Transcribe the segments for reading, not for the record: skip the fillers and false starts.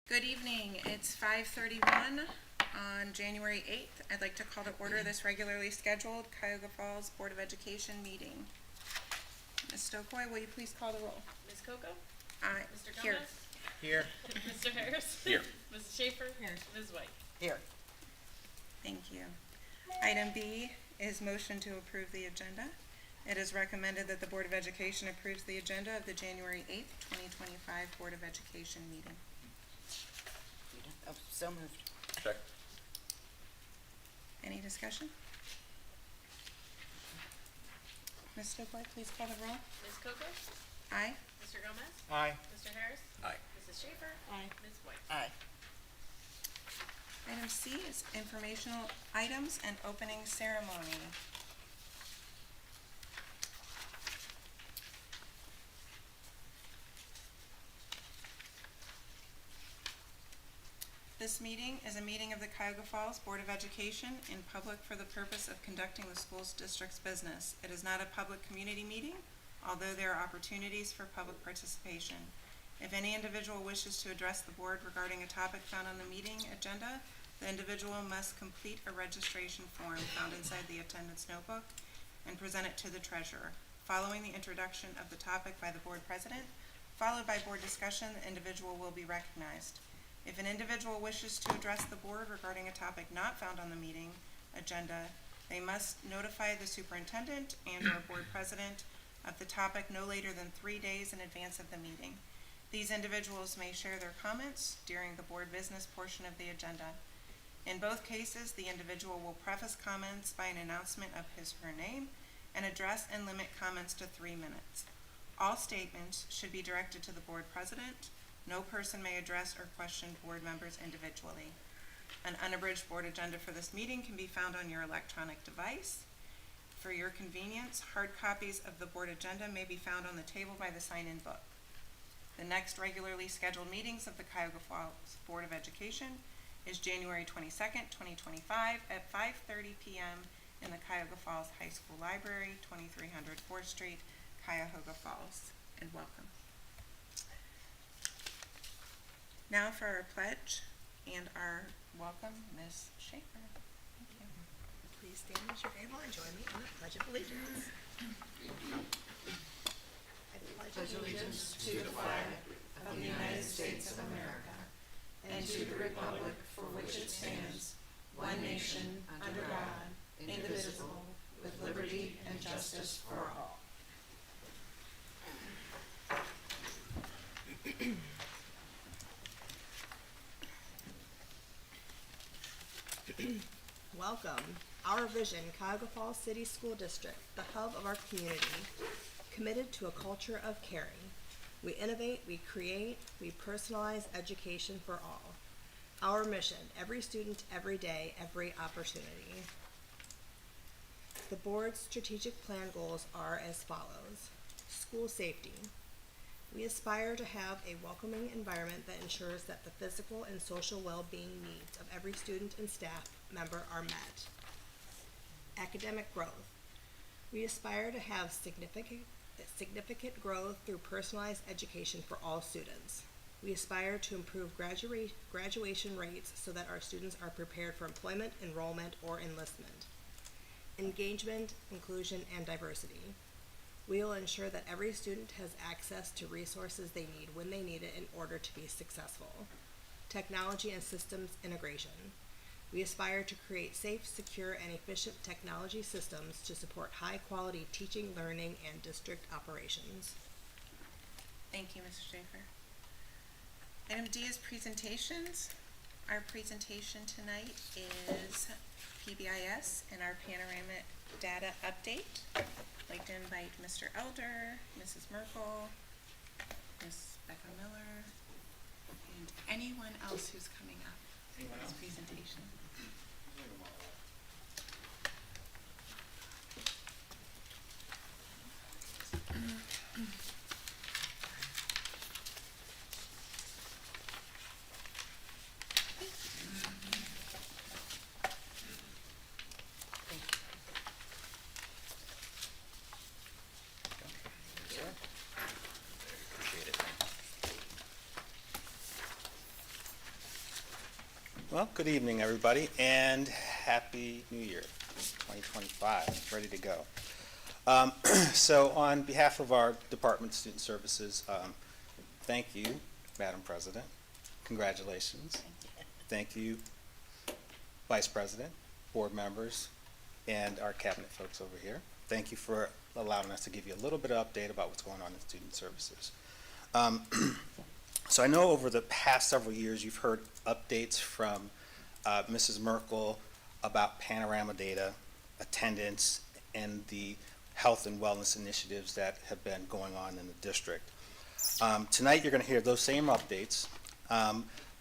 Good evening. It's 5:31 on January 8th. I'd like to call to order this regularly scheduled Cuyahoga Falls Board of Education meeting. Ms. Stokoe, will you please call the roll? Ms. Coco? Aye. Mr. Here. Gomez? Here. Mr. Harris? Here. Mrs. Schaefer? Here. Ms. White? Here. Thank you. Item B is motion to approve the agenda. It is recommended that the Board of Education approves the agenda of the January 8th, 2025 Board of Education meeting. Oh, so moved. Check. Any discussion? Ms. Stokoe, please call the roll. Ms. Coco? Aye. Mr. Gomez? Aye. Mr. Harris? Aye. Mrs. Schaefer? Aye. Ms. White? Aye. Item C is informational items and opening ceremony. This meeting is a meeting of the Cuyahoga Falls Board of Education in public for the purpose of conducting the school district's business. It is not a public community meeting, although there are opportunities for public participation. If any individual wishes to address the board regarding a topic found on the meeting agenda, the individual must complete a registration form found inside the attendance notebook and present it to the treasurer. Following the introduction of the topic by the board president, followed by board discussion, the individual will be recognized. If an individual wishes to address the board regarding a topic not found on the meeting agenda, they must notify the superintendent and/or board president of the topic no later than 3 days in advance of the meeting. These individuals may share their comments during the board business portion of the agenda. In both cases, the individual will preface comments by an announcement of his or her name and address and limit comments to 3 minutes. All statements should be directed to the board president. No person may address or question board members individually. An unabridged board agenda for this meeting can be found on your electronic device. For your convenience, hard copies of the board agenda may be found on the table by the sign-in book. The next regularly scheduled meetings of the Cuyahoga Falls Board of Education is January 22nd, 2025 at 5:30 p.m. in the Cuyahoga Falls High School Library, 2300 4th Street, Cuyahoga Falls, and welcome. Now for our pledge and our welcome, Ms. Schaefer. Thank you. Please stand as you're able and join me in the Pledge of Allegiance. I pledge allegiance to the flag of the United States of America and to the republic for which it stands, one nation, under God, indivisible, with liberty and justice for all. Welcome. Our vision, Cuyahoga Falls City School District, the hub of our community, committed to a culture of caring. We innovate, we create, we personalize education for all. Our mission, every student, every day, every opportunity. The board's strategic plan goals are as follows. School safety. We aspire to have a welcoming environment that ensures that the physical and social well-being needs of every student and staff member are met. Academic growth. We aspire to have significant growth through personalized education for all students. We aspire to improve graduation rates so that our students are prepared for employment, enrollment, or enlistment. Engagement, inclusion, and diversity. We will ensure that every student has access to resources they need when they need it in order to be successful. Technology and systems integration. We aspire to create safe, secure, and efficient technology systems to support high-quality teaching, learning, and district operations. Thank you, Mrs. Schaefer. Item D is presentations. Our presentation tonight is PBIS and our panoramic data update. I'd like to invite Mr. Elder, Mrs. Merkel, Ms. Becca Miller, and anyone else who's coming up for this presentation. Appreciate it. Well, good evening, everybody, and Happy New Year, 2025, ready to go. So on behalf of our Department of Student Services, thank you, Madam President. Congratulations. Thank you, Vice President, board members, and our cabinet folks over here. Thank you for allowing us to give you a little bit of update about what's going on in Student Services. So I know over the past several years you've heard updates from Mrs. Merkel about panorama data, attendance, and the health and wellness initiatives that have been going on in the district. Tonight you're going to hear those same updates,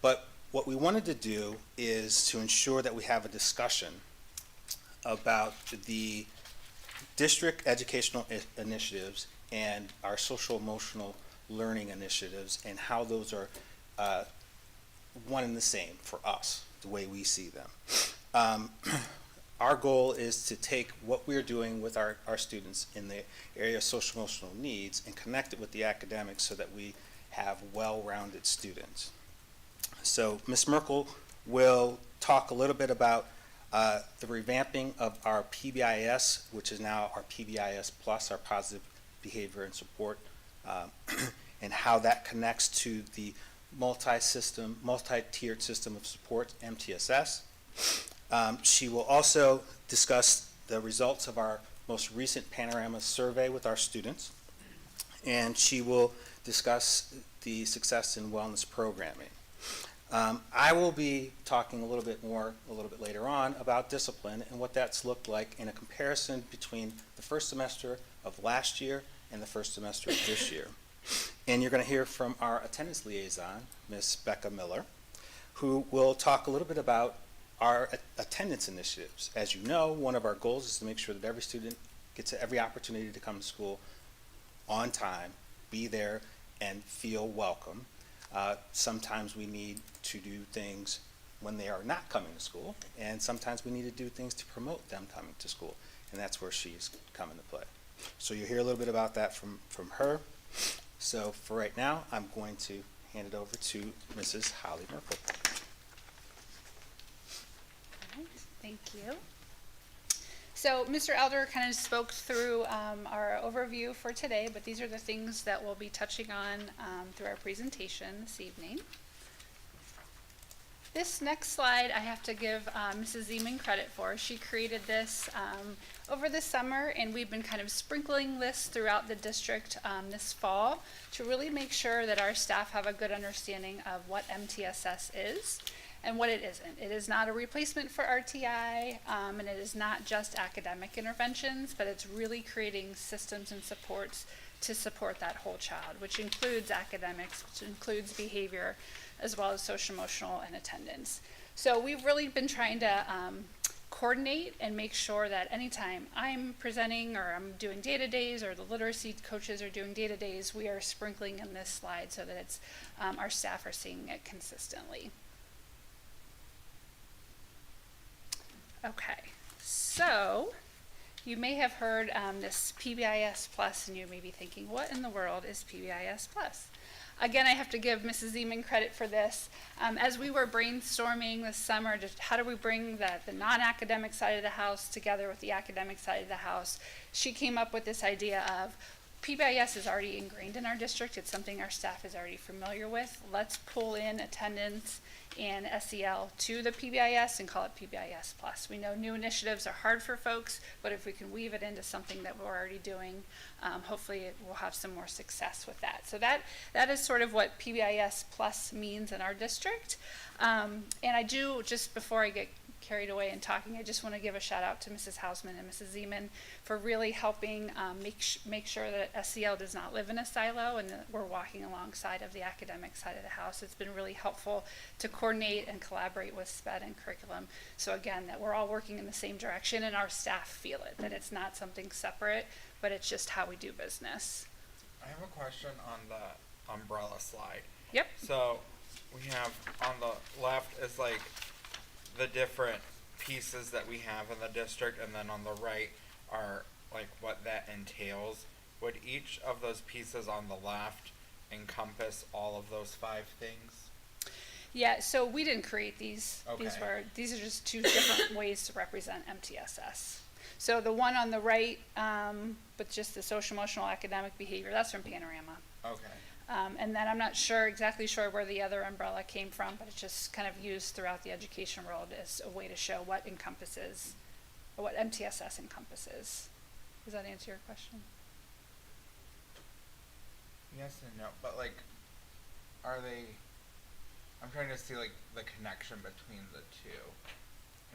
but what we wanted to do is to ensure that we have a discussion about the district educational initiatives and our social emotional learning initiatives and how those are one and the same for us, the way we see them. Our goal is to take what we're doing with our students in the area of social emotional needs and connect it with the academics so that we have well-rounded students. So Ms. Merkel will talk a little bit about the revamping of our PBIS, which is now our PBIS Plus, our Positive Behavior and Support, and how that connects to the multi-tiered system of support, MTSS. She will also discuss the results of our most recent Panorama survey with our students, and she will discuss the success in wellness programming. I will be talking a little bit later on about discipline and what that's looked like in a comparison between the first semester of last year and the first semester of this year. And you're going to hear from our attendance liaison, Ms. Becca Miller, who will talk a little bit about our attendance initiatives. As you know, one of our goals is to make sure that every student gets every opportunity to come to school on time, be there, and feel welcome. Sometimes we need to do things when they are not coming to school, and sometimes we need to do things to promote them coming to school, and that's where she's coming to play. So you'll hear a little bit about that from her. So for right now, I'm going to hand it over to Mrs. Holly Merkel. Thank you. So Mr. Elder kind of spoke through our overview for today, but these are the things that we'll be touching on through our presentation this evening. This next slide I have to give Mrs. Zeman credit for. She created this over the summer, and we've been kind of sprinkling this throughout the district this fall to really make sure that our staff have a good understanding of what MTSS is and what it isn't. It is not a replacement for RTI, and it is not just academic interventions, but it's really creating systems and supports to support that whole child, which includes academics, which includes behavior, as well as social emotional and attendance. So we've really been trying to coordinate and make sure that anytime I'm presenting or I'm doing data days or the literacy coaches are doing data days, we are sprinkling in this slide so that it's our staff are seeing it consistently. Okay, so you may have heard this PBIS Plus, and you may be thinking, what in the world is PBIS Plus? Again, I have to give Mrs. Zeman credit for this. As we were brainstorming this summer, just how do we bring the non-academic side of the house together with the academic side of the house, she came up with this idea of PBIS is already ingrained in our district. It's something our staff is already familiar with. Let's pull in attendance and SEL to the PBIS and call it PBIS Plus. We know new initiatives are hard for folks, but if we can weave it into something that we're already doing, hopefully we'll have some more success with that. So that is sort of what PBIS Plus means in our district. And I do, just before I get carried away in talking, I just want to give a shout out to Mrs. Hausman and Mrs. Zeman for really helping make sure that SEL does not live in a silo and that we're walking alongside of the academic side of the house. It's been really helpful to coordinate and collaborate with SPED and curriculum. So again, that we're all working in the same direction and our staff feel it, that it's not something separate, but it's just how we do business. I have a question on the umbrella slide. Yep. So we have on the left is like the different pieces that we have in the district, and then on the right are like what that entails. Would each of those pieces on the left encompass all of those 5 things? Yeah, so we didn't create these. Okay. These are just two different ways to represent MTSS. So the one on the right, with just the social emotional academic behavior, that's from Panorama. Okay. And then I'm not exactly sure where the other umbrella came from, but it's just kind of used throughout the education world as a way to show what encompasses, or what MTSS encompasses. Does that answer your question? Yes and no, but like, are they? I'm trying to see like the connection between the two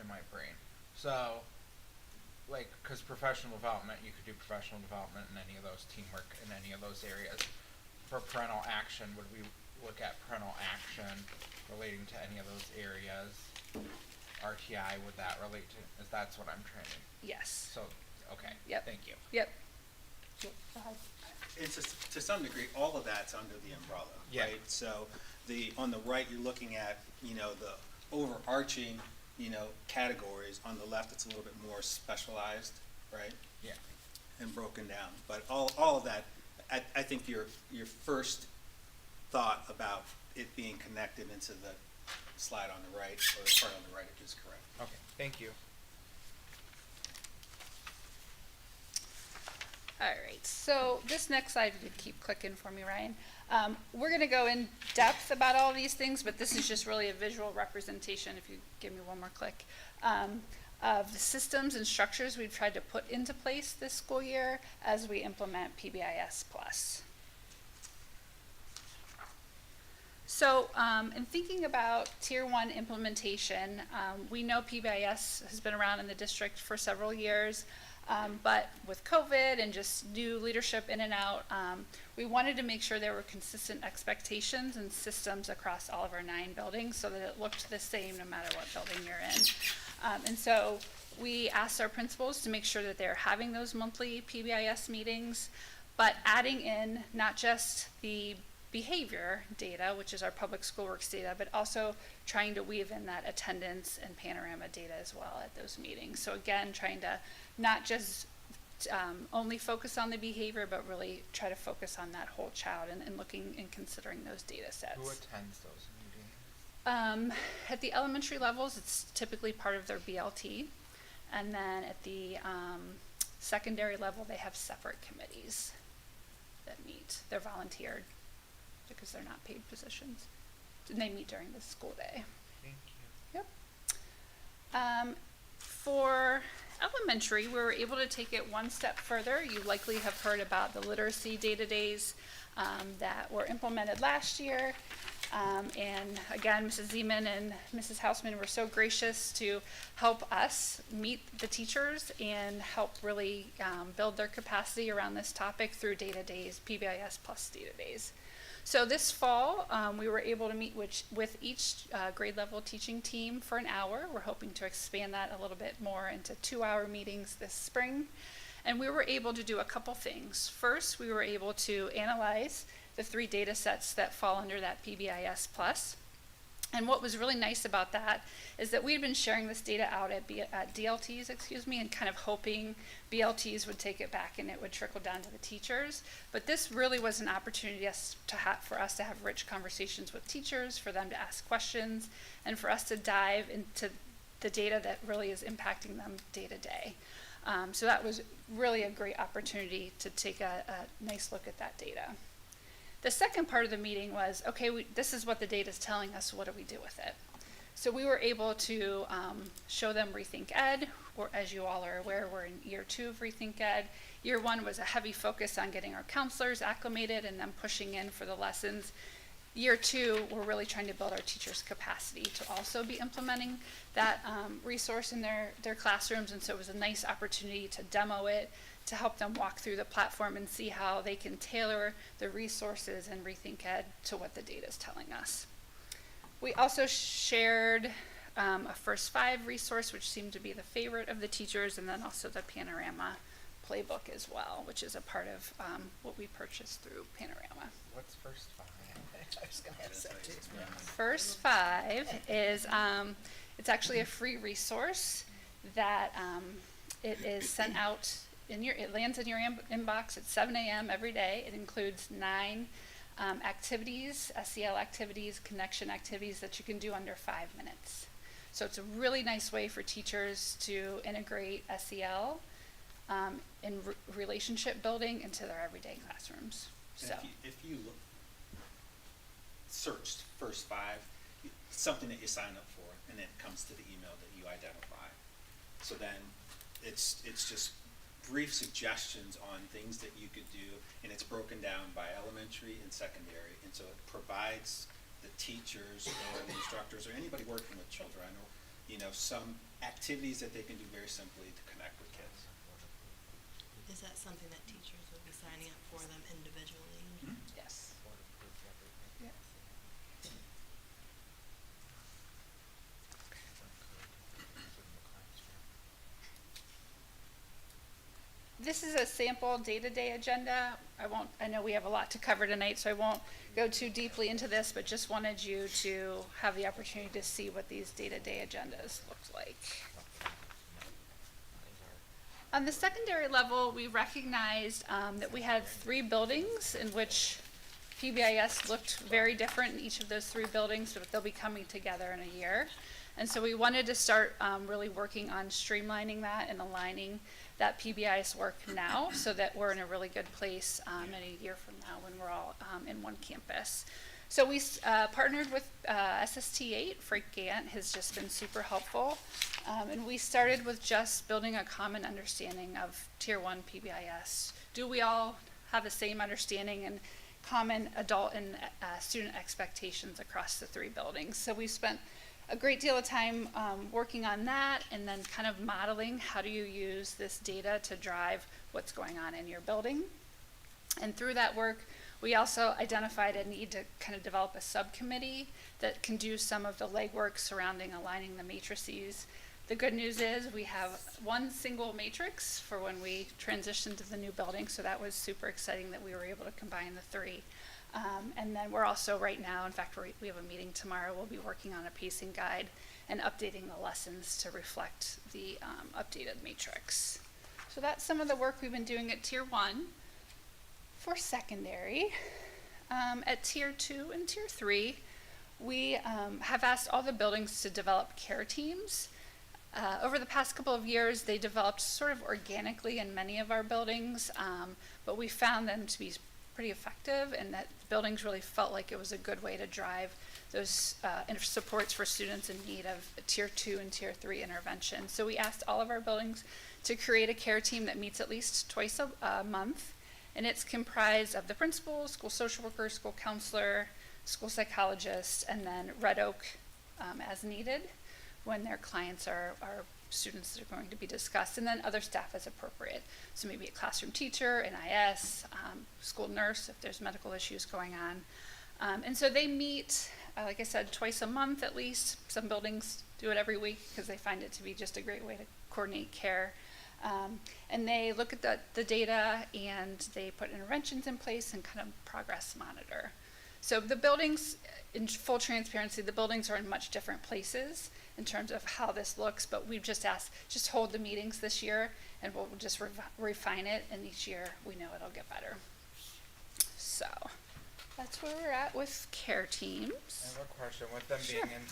in my brain. So, like, because professional development, you could do professional development in any of those, teamwork in any of those areas. For parental action, would we look at parental action relating to any of those areas? RTI, would that relate to? Is that's what I'm trying to? Yes. So, okay. Yep. Thank you. Yep. It's just, to some degree, all of that's under the umbrella, Yeah. right? So on the right, you're looking at, the overarching, categories. On the left, it's a little bit more specialized, right? Yeah. And broken down. But all of that, I think your first thought about it being connected into the slide on the right, or the part on the right, is correct. Okay. Thank you. All right, so this next slide, if you could keep clicking for me, Ryan. We're gonna go in depth about all these things, but this is just really a visual representation, if you give me one more click, of the systems and structures we've tried to put into place this school year as we implement PBIS Plus. So, in thinking about Tier 1 implementation, we know PBIS has been around in the district for several years. But with COVID and just new leadership in and out, we wanted to make sure there were consistent expectations and systems across all of our 9 buildings so that it looked the same no matter what building you're in. And so we asked our principals to make sure that they're having those monthly PBIS meetings, but adding in not just the behavior data, which is our public school works data, but also trying to weave in that attendance and panorama data as well at those meetings. So again, trying to not just only focus on the behavior, but really try to focus on that whole child and looking and considering those data sets. Who attends those meetings? At the elementary levels, it's typically part of their BLT. And then at the secondary level, they have separate committees that meet. They're volunteered because they're not paid positions. And they meet during the school day. Thank you. Yep. For elementary, we were able to take it one step further. You likely have heard about the literacy data days that were implemented last year. And again, Mrs. Zeman and Mrs. Hausman were so gracious to help us meet the teachers and help really build their capacity around this topic through data days, PBIS plus data days. So this fall, we were able to meet with each grade level teaching team for an hour. We're hoping to expand that a little bit more into 2-hour meetings this spring. And we were able to do a couple things. First, we were able to analyze the 3 data sets that fall under that PBIS plus. And what was really nice about that is that we had been sharing this data out at DLTs, and kind of hoping BLTs would take it back and it would trickle down to the teachers. But this really was an opportunity for us to have rich conversations with teachers, for them to ask questions, and for us to dive into the data that really is impacting them day to day. So that was really a great opportunity to take a nice look at that data. The second part of the meeting was, okay, this is what the data is telling us, what do we do with it? So we were able to show them Rethink Ed, or as you all are aware, we're in year 2 of Rethink Ed. Year 1 was a heavy focus on getting our counselors acclimated and then pushing in for the lessons. Year 2, we're really trying to build our teachers' capacity to also be implementing that resource in their classrooms, and so it was a nice opportunity to demo it, to help them walk through the platform and see how they can tailor the resources in Rethink Ed to what the data is telling us. We also shared a First 5 resource, which seemed to be the favorite of the teachers, and then also the Panorama playbook as well, which is a part of what we purchased through Panorama. What's First 5? I was gonna ask that too. First 5 is, it's actually a free resource that it is sent out it lands in your inbox at 7 a.m. every day. It includes 9 activities, SEL activities, connection activities that you can do under 5 minutes. So it's a really nice way for teachers to integrate SEL in relationship building into their everyday classrooms. And So, if you look, searched first five, something that you sign up for, and then it comes to the email that you identify. So then it's just brief suggestions on things that you could do, and it's broken down by elementary and secondary, and so it provides the teachers or the instructors or anybody working with children, I know, some activities that they can do very simply to connect with kids. Is that something that teachers would be signing up for them individually? yes. This is a sample day-to-day agenda. I know we have a lot to cover tonight, so I won't go too deeply into this, but just wanted you to have the opportunity to see what these day-to-day agendas look like. On the secondary level, we recognized that we had 3 buildings in which PBIS looked very different in each of those 3 buildings, but they'll be coming together in a year. And so we wanted to start really working on streamlining that and aligning that PBIS work now so that we're in a really good place in a year from now when we're all in one campus. So we partnered with SST8. Frank Gant has just been super helpful. And we started with just building a common understanding of Tier 1 PBIS. Do we all have the same understanding and common adult and student expectations across the 3 buildings? So we spent a great deal of time working on that and then kind of modeling how do you use this data to drive what's going on in your building. And through that work, we also identified a need to kind of develop a subcommittee that can do some of the legwork surrounding aligning the matrices. The good news is we have one single matrix for when we transition to the new building, so that was super exciting that we were able to combine the 3. And then we're also right now, in fact, we have a meeting tomorrow, we'll be working on a pacing guide and updating the lessons to reflect the updated matrix. So that's some of the work we've been doing at Tier 1. For secondary, at Tier 2 and Tier 3, we have asked all the buildings to develop care teams. Over the past couple of years, they developed sort of organically in many of our buildings, but we found them to be pretty effective and that buildings really felt like it was a good way to drive those supports for students in need of Tier 2 and Tier 3 intervention. So we asked all of our buildings to create a care team that meets at least twice a month, and it's comprised of the principal, school social worker, school counselor, school psychologist, and then Red Oak as needed when their clients are students that are going to be discussed, and then other staff as appropriate. So maybe a classroom teacher, NIS, school nurse if there's medical issues going on. And so they meet, like I said, twice a month at least. Some buildings do it every week because they find it to be just a great way to coordinate care. And they look at the data and they put interventions in place and kind of progress monitor. So the buildings, in full transparency, the buildings are in much different places in terms of how this looks, but we've just asked, just hold the meetings this year and we'll just refine it, and each year we know it'll get better. So that's where we're at with care teams. I have a question. With them being in,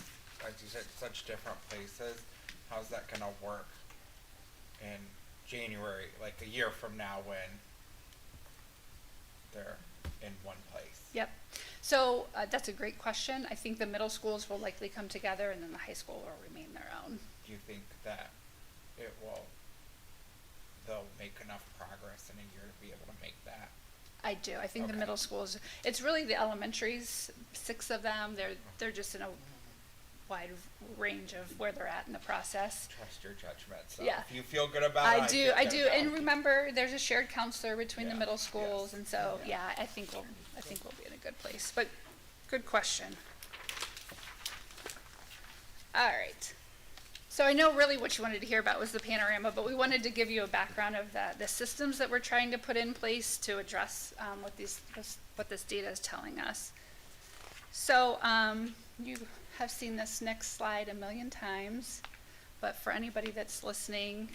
like you said, such different places, how's that gonna work in January, like a year from now when they're in one place? Yep. So that's a great question. I think the middle schools will likely come together and then the high school will remain their own. Do you think that they'll make enough progress in a year to be able to make that? I do. I think the Okay. middle schools, it's really the elementaries, 6 of them, they're just in a wide range of where they're at in the process. Trust your judgment. So Yeah. if you feel good about it, I do. feel good about And it. remember, there's a shared counselor between the Yeah. middle schools, Yes. and so, Yeah. yeah, I think we'll be in a good place. But good question. All right. So I know really what you wanted to hear about was the panorama, but we wanted to give you a background of the systems that we're trying to put in place to address what this data is telling us. So you have seen this next slide a million times, but for anybody that's listening,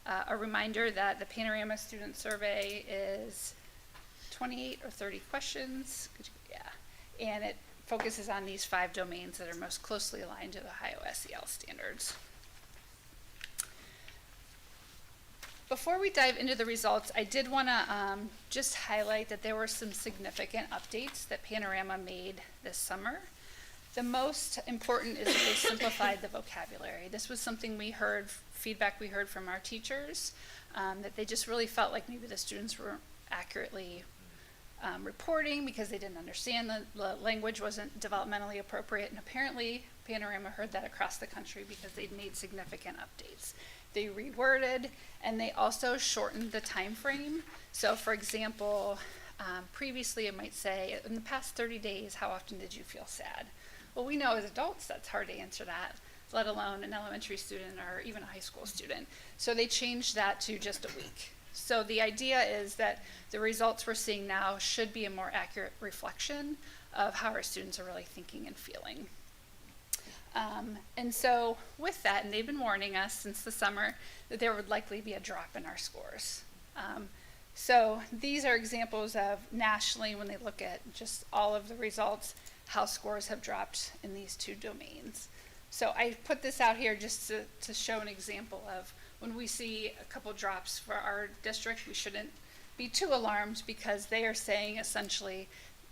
a reminder that the Panorama Student Survey is 28 or 30 questions. Yeah. And it focuses on these 5 domains that are most closely aligned to the Ohio SEL standards. Before we dive into the results, I did want to just highlight that there were some significant updates that Panorama made this summer. The most important is that they simplified the vocabulary. This was something we heard, feedback we heard from our teachers, that they just really felt like maybe the students were accurately reporting because they didn't understand the language wasn't developmentally appropriate, and apparently Panorama heard that across the country because they'd made significant updates. They reworded, and they also shortened the time frame. So for example, previously it might say, in the past 30 days, how often did you feel sad? Well, we know as adults that's hard to answer that, let alone an elementary student or even a high school student. So they changed that to just a week. So the idea is that the results we're seeing now should be a more accurate reflection of how our students are really thinking and feeling. And so with that, and they've been warning us since the summer that there would likely be a drop in our scores. So these are examples of nationally, when they look at just all of the results, how scores have dropped in these 2 domains. So I put this out here just to show an example of when we see a couple drops for our district, we shouldn't be too alarmed because they are saying essentially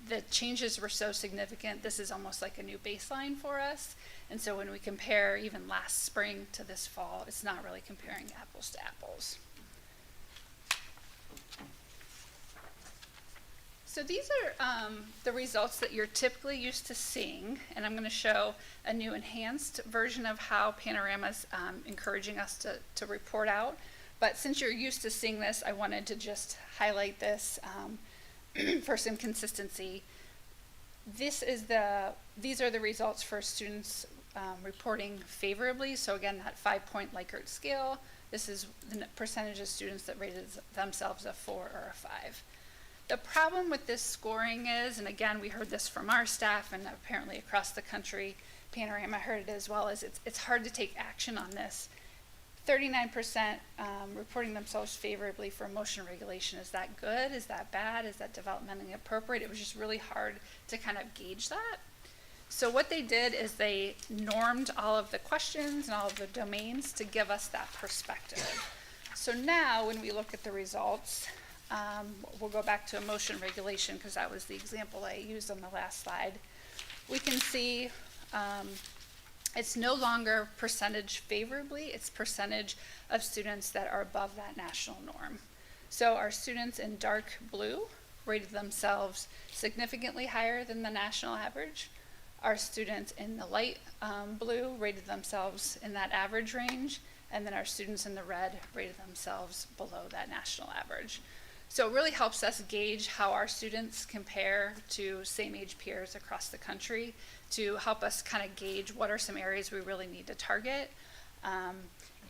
the changes were so significant, this is almost like a new baseline for us. And so when we compare even last spring to this fall, it's not really comparing apples to apples. So these are the results that you're typically used to seeing, and I'm going to show a new enhanced version of how Panorama's encouraging us to report out. But since you're used to seeing this, I wanted to just highlight this for some consistency. These are the results for students reporting favorably. So again, that 5-point Likert scale. This is the percentage of students that rated themselves a 4 or a 5. The problem with this scoring is, and again, we heard this from our staff and apparently across the country, Panorama heard it as well, is it's hard to take action on this. 39% reporting themselves favorably for emotion regulation. Is that good? Is that bad? Is that developmentally appropriate? It was just really hard to kind of gauge that. So what they did is they normed all of the questions and all of the domains to give us that perspective. So now when we look at the results, we'll go back to emotion regulation because that was the example I used on the last slide. We can see it's no longer percentage favorably, it's percentage of students that are above that national norm. So our students in dark blue rated themselves significantly higher than the national average. Our students in the light blue rated themselves in that average range, and then our students in the red rated themselves below that national average. So it really helps us gauge how our students compare to same age peers across the country to help us kind of gauge what are some areas we really need to target.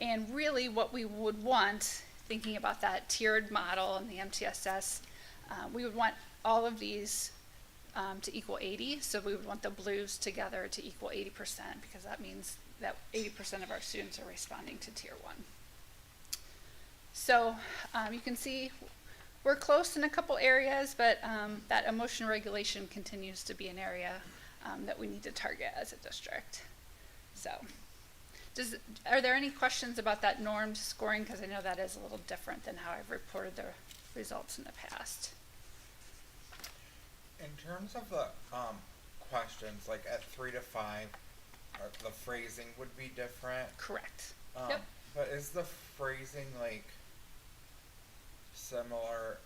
And really what we would want, thinking about that tiered model and the MTSS, we would want all of these to equal 80. So we would want the blues together to equal 80% because that means that 80% of our students are responding to tier 1. So you can see we're close in a couple areas, but that emotion regulation continues to be an area that we need to target as a district. So, are there any questions about that normed scoring? Because I know that is a little different than how I've reported the results in the past. In terms of the questions, like at 3 to 5, the phrasing would be different. Correct. Yep. But is the phrasing like similar?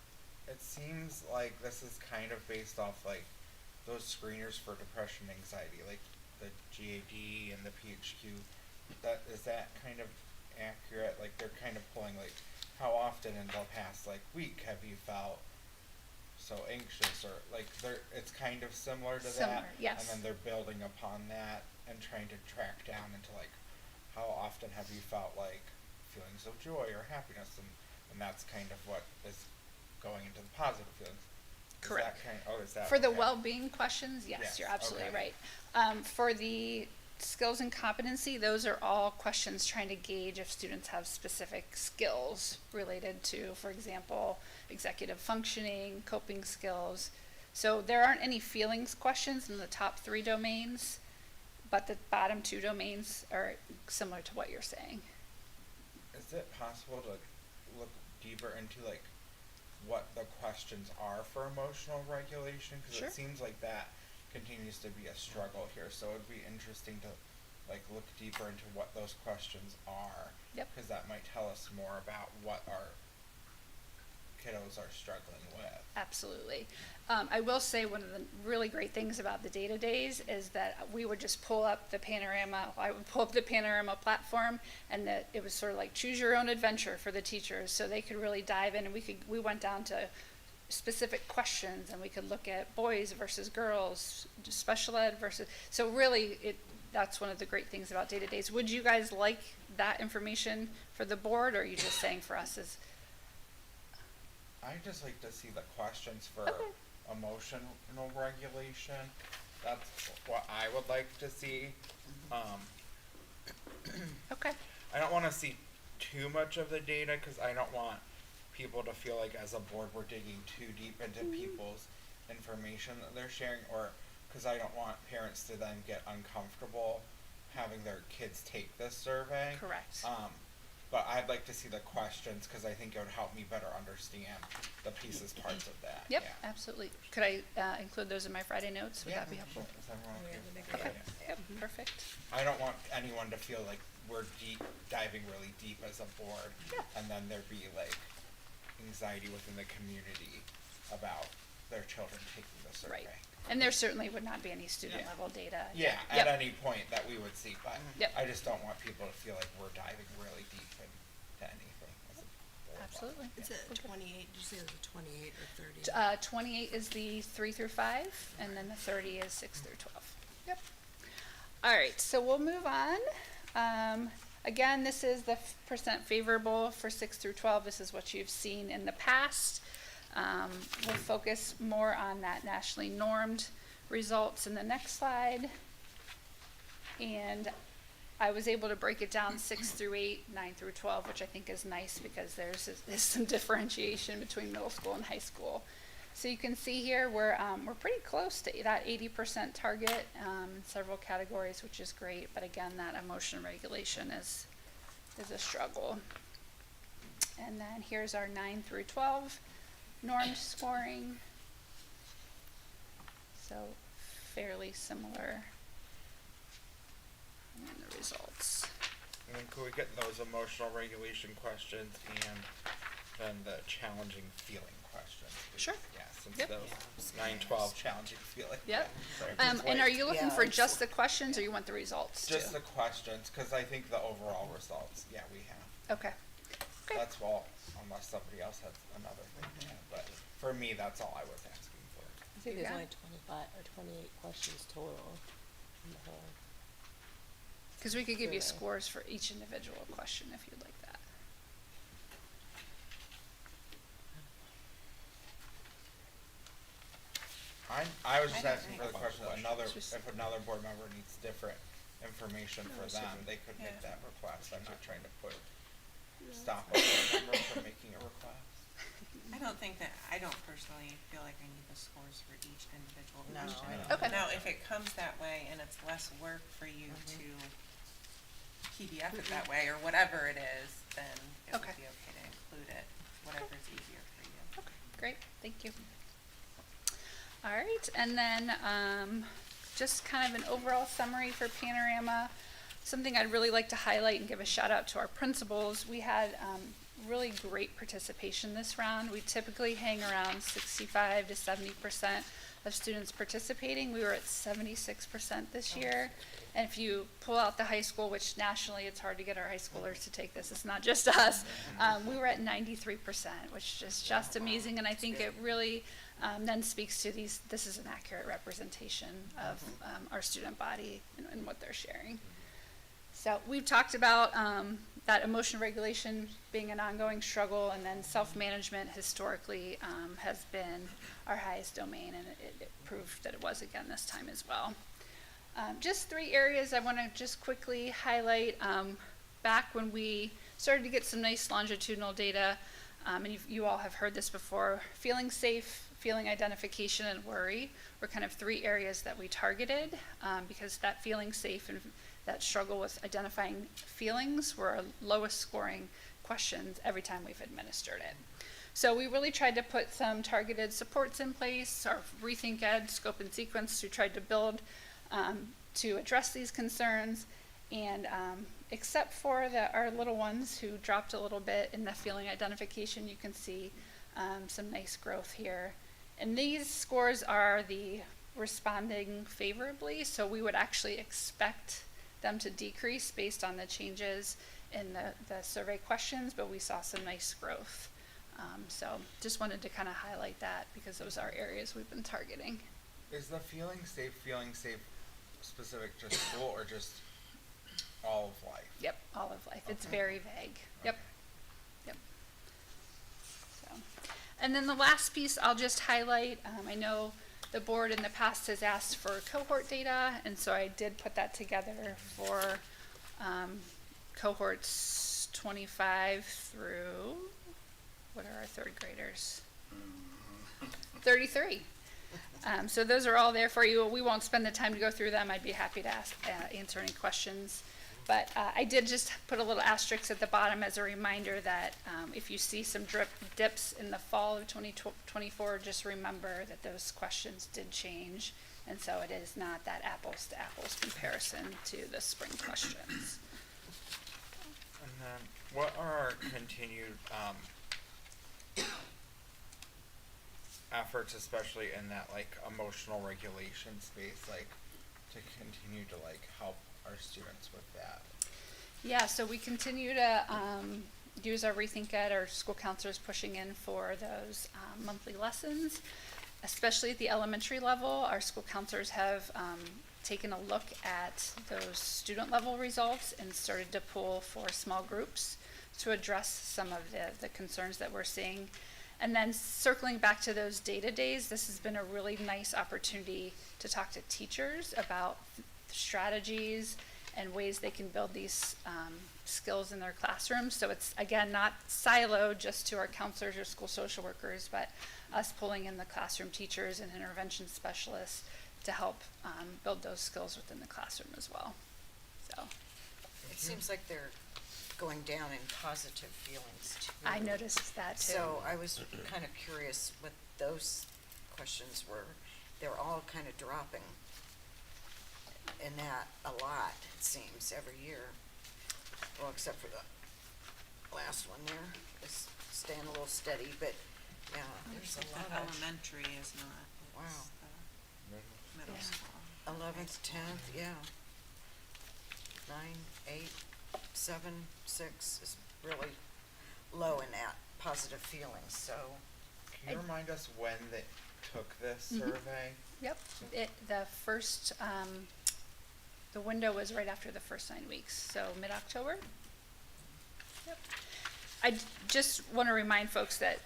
It seems like this is kind of based off like those screeners for depression and anxiety, like the GAD and the PHQ. Is that kind of accurate? Like they're kind of pulling like how often in the past like week have you felt so anxious, or like it's kind of similar to that. Yes. And then they're building upon that and trying to track down into like how often have you felt like feelings of joy or happiness, and that's kind of what is going into the positive feelings. Correct. Is that For the okay? well-being questions, yes, you're absolutely okay. right. For the skills and competency, those are all questions trying to gauge if students have specific skills related to, for example, executive functioning, coping skills. So there aren't any feelings questions in the top 3 domains, but the bottom 2 domains are similar to what you're saying. Is it possible to look deeper into like what the questions are for emotional regulation? Because Sure. it seems like that continues to be a struggle here. So it'd be interesting to like look deeper into what those questions are. Yep. Because that might tell us more about what our kiddos are struggling with. Absolutely. I will say one of the really great things about the data days is that we would just pull up the Panorama, I would pull up the Panorama platform, and that it was sort of like choose your own adventure for the teachers, so they could really dive in, and we went down to specific questions, and we could look at boys versus girls, special ed versus, so really that's one of the great things about data days. Would you guys like that information for the board, or are you just saying for us as? I just like to see the questions for Okay. emotional regulation. That's what I would like to see. Okay. I don't want to see too much of the data because I don't want people to feel like as a board we're digging too deep into people's information that they're sharing, or because I don't want parents to then get uncomfortable having their kids take this survey. Correct. But I'd like to see the questions because I think it would help me better understand the pieces, parts of that. Yep, Yeah. absolutely. Could I include those in my Friday notes? Would that be helpful? Is everyone Yeah, okay that'd be with great. that? Okay. Yeah. Yep, perfect. I don't want anyone to feel like we're diving really deep as a board, Yeah. and then there be like anxiety within the community about their children taking the survey. Right. And there certainly would not be any student Yeah. level data. Yeah, Yep. at any point that we would see, but Yep. I just don't want people to feel like we're diving really deep into anything as a board. Absolutely. Is it 28, did you say it was a 28 or 30? 28 is the 3 through 5, and then the 30 is 6 through 12. Yep. All right, so we'll move on. Again, this is the percent favorable for 6 through 12. This is what you've seen in the past. We'll focus more on that nationally normed results in the next slide. And I was able to break it down 6 through 8, 9 through 12, which I think is nice because there's some differentiation between middle school and high school. So you can see here we're pretty close to that 80% target in several categories, which is great. But again, that emotion regulation is a struggle. And then here's our 9 through 12 normed scoring. So fairly similar in the results. And then could we get those emotional regulation questions and then the challenging feeling questions? Please? Sure. Yeah, since Yep. those 9-12 challenging feeling. Yep. Sorry. And are you looking Yeah, for it's- just the questions, or you want the results too? Just the questions, because I think the overall results, yeah, we have. Okay. Okay. That's all, unless somebody else has another thing to add, but for me, that's all I was asking for. I think there's Yeah. only 25 or 28 questions total in the whole. Because we could give you Survey. scores for each individual question if you'd like that. I was just I don't asking think- for the question, that Just- if another board member needs different information for it's okay. them, they could make Yeah. that request. I'm not trying to stop a board member from making a request. I don't personally feel like I need the scores for each individual No, question. I don't. Okay. Now, if it comes that way and it's less work for you to PDF it that way or whatever it is, then it would Okay. be okay to include it, whatever's easier for you. Okay, great, thank you. All right, and then just kind of an overall summary for Panorama. Something I'd really like to highlight and give a shout out to our principals. We had really great participation this round. We typically hang around 65 to 70% of students participating. We were at 76% this year. And if you pull out the high school, which nationally it's hard to get our high schoolers to take this, it's not just us, we were at 93%, which is just amazing. And I think it really then speaks to this is an accurate representation of our student body and what they're sharing. So we've talked about that emotion regulation being an ongoing struggle, and then self-management historically has been our highest domain, and it proved that it was again this time as well. Just 3 areas I want to just quickly highlight. Back when we started to get some nice longitudinal data, And you all have heard this before, feeling safe, feeling identification, and worry were kind of 3 areas that we targeted, because that feeling safe and that struggle with identifying feelings were our lowest scoring questions every time we've administered it. So we really tried to put some targeted supports in place, our Rethink Ed scope and sequence we tried to build to address these concerns. And except for our little ones who dropped a little bit in the feeling identification, you can see some nice growth here. And these scores are the responding favorably, so we would actually expect them to decrease based on the changes in the survey questions, but we saw some nice growth. So just wanted to kind of highlight that because those are areas we've been targeting. Is the feeling safe specific to school or just all of life? Yep, all of life. It's Okay. very vague. Yep. Okay. Yep. So, and then the last piece I'll just highlight, I know the board in the past has asked for cohort data, and so I did put that together for cohorts 25 through, what are our 3rd graders? 33. So those are all there for you. We won't spend the time to go through them. I'd be happy to answer any questions. But I did just put a little asterisk at the bottom as a reminder that if you see some dips in the fall of 2024, just remember that those questions did change. And so it is not that apples to apples comparison to the spring questions. And then, what are our continued efforts, especially in that like emotional regulation space, like to continue to like help our students with that? Yeah, so we continue to use our Rethink Ed, our school counselors pushing in for those monthly lessons, especially at the elementary level. Our school counselors have taken a look at those student level results and started to pull for small groups to address some of the concerns that we're seeing. And then circling back to those data days, this has been a really nice opportunity to talk to teachers about strategies and ways they can build these skills in their classrooms. So it's, again, not siloed just to our counselors or school social workers, but us pulling in the classroom teachers and intervention specialists to help build those skills within the classroom as well. So It seems like they're going down in positive feelings too. I noticed that too. So I was kind of curious what those questions were. They're all kind of dropping in that a lot, it seems, every year. Well, except for the last one there, it's staying a little steady, but yeah, there's a lot of, Elementary is not. Wow. Middle Yeah. school. 11th, 10th, yeah. 9, 8, 7, 6 is really low in that positive feeling, so. Can you remind us when they took this survey? Yep, the first, the window was right after the first 9 weeks, so mid-October. Yep. I just want to remind folks that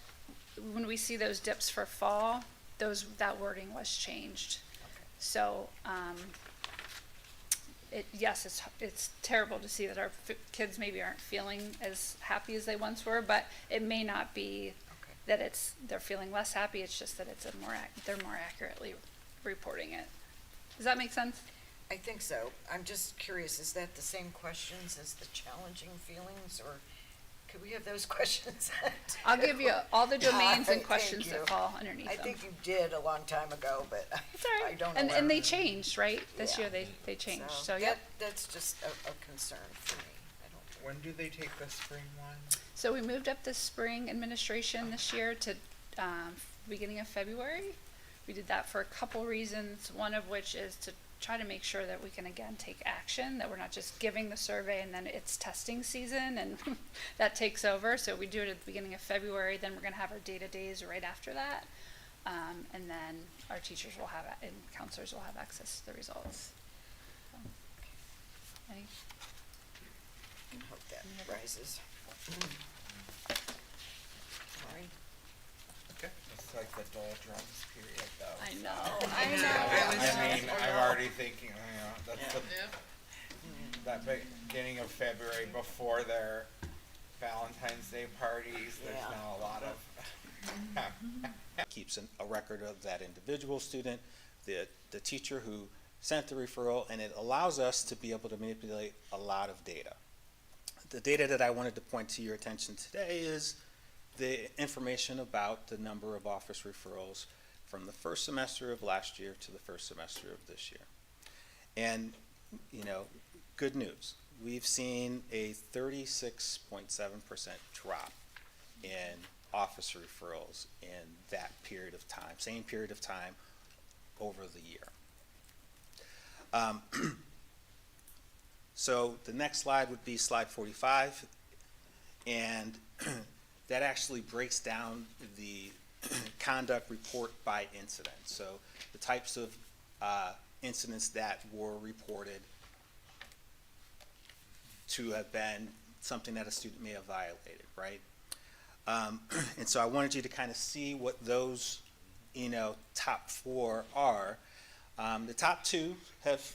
when we see those dips for fall, that wording was changed. So, yes, it's terrible to see that our kids maybe aren't feeling as happy as they once were, but it may not be that they're feeling less happy. It's just that they're more accurately reporting it. Does that make sense? I think so. I'm just curious, is that the same questions as the challenging feelings, or could we have those questions? I'll give you all the domains and Thank questions that you. fall underneath I them. think you did a long time ago, but It's all right. I don't know. And they changed, right? This Yeah. year they changed. So yep. That's just a concern for me. I don't think. When do they take the spring one? So we moved up the spring administration this year to beginning of February. We did that for a couple reasons, one of which is to try to make sure that we can again take action, that we're not just giving the survey and then it's testing season and that takes over. So we do it at the beginning of February, then we're gonna have our data days right after that. And then our teachers will have, and counselors will have access to the results. So, any- I hope that rises. Sorry. Okay. It's like the doldrums period though. I know. I mean, I'm already thinking, that's that beginning of February before their Valentine's Day parties, there's Yeah. now a lot of. Keeps a record of that individual student, the teacher who sent the referral, and it allows us to be able to manipulate a lot of data. The data that I wanted to point to your attention today is the information about the number of office referrals from the first semester of last year to the first semester of this year. And, good news. We've seen a 36.7% drop in office referrals in that period of time, same period of time over the year. So the next slide would be slide 45, and that actually breaks down the conduct report by incident. So the types of incidents that were reported to have been something that a student may have violated, right? And so I wanted you to kind of see what those, top 4 are. The top 2 have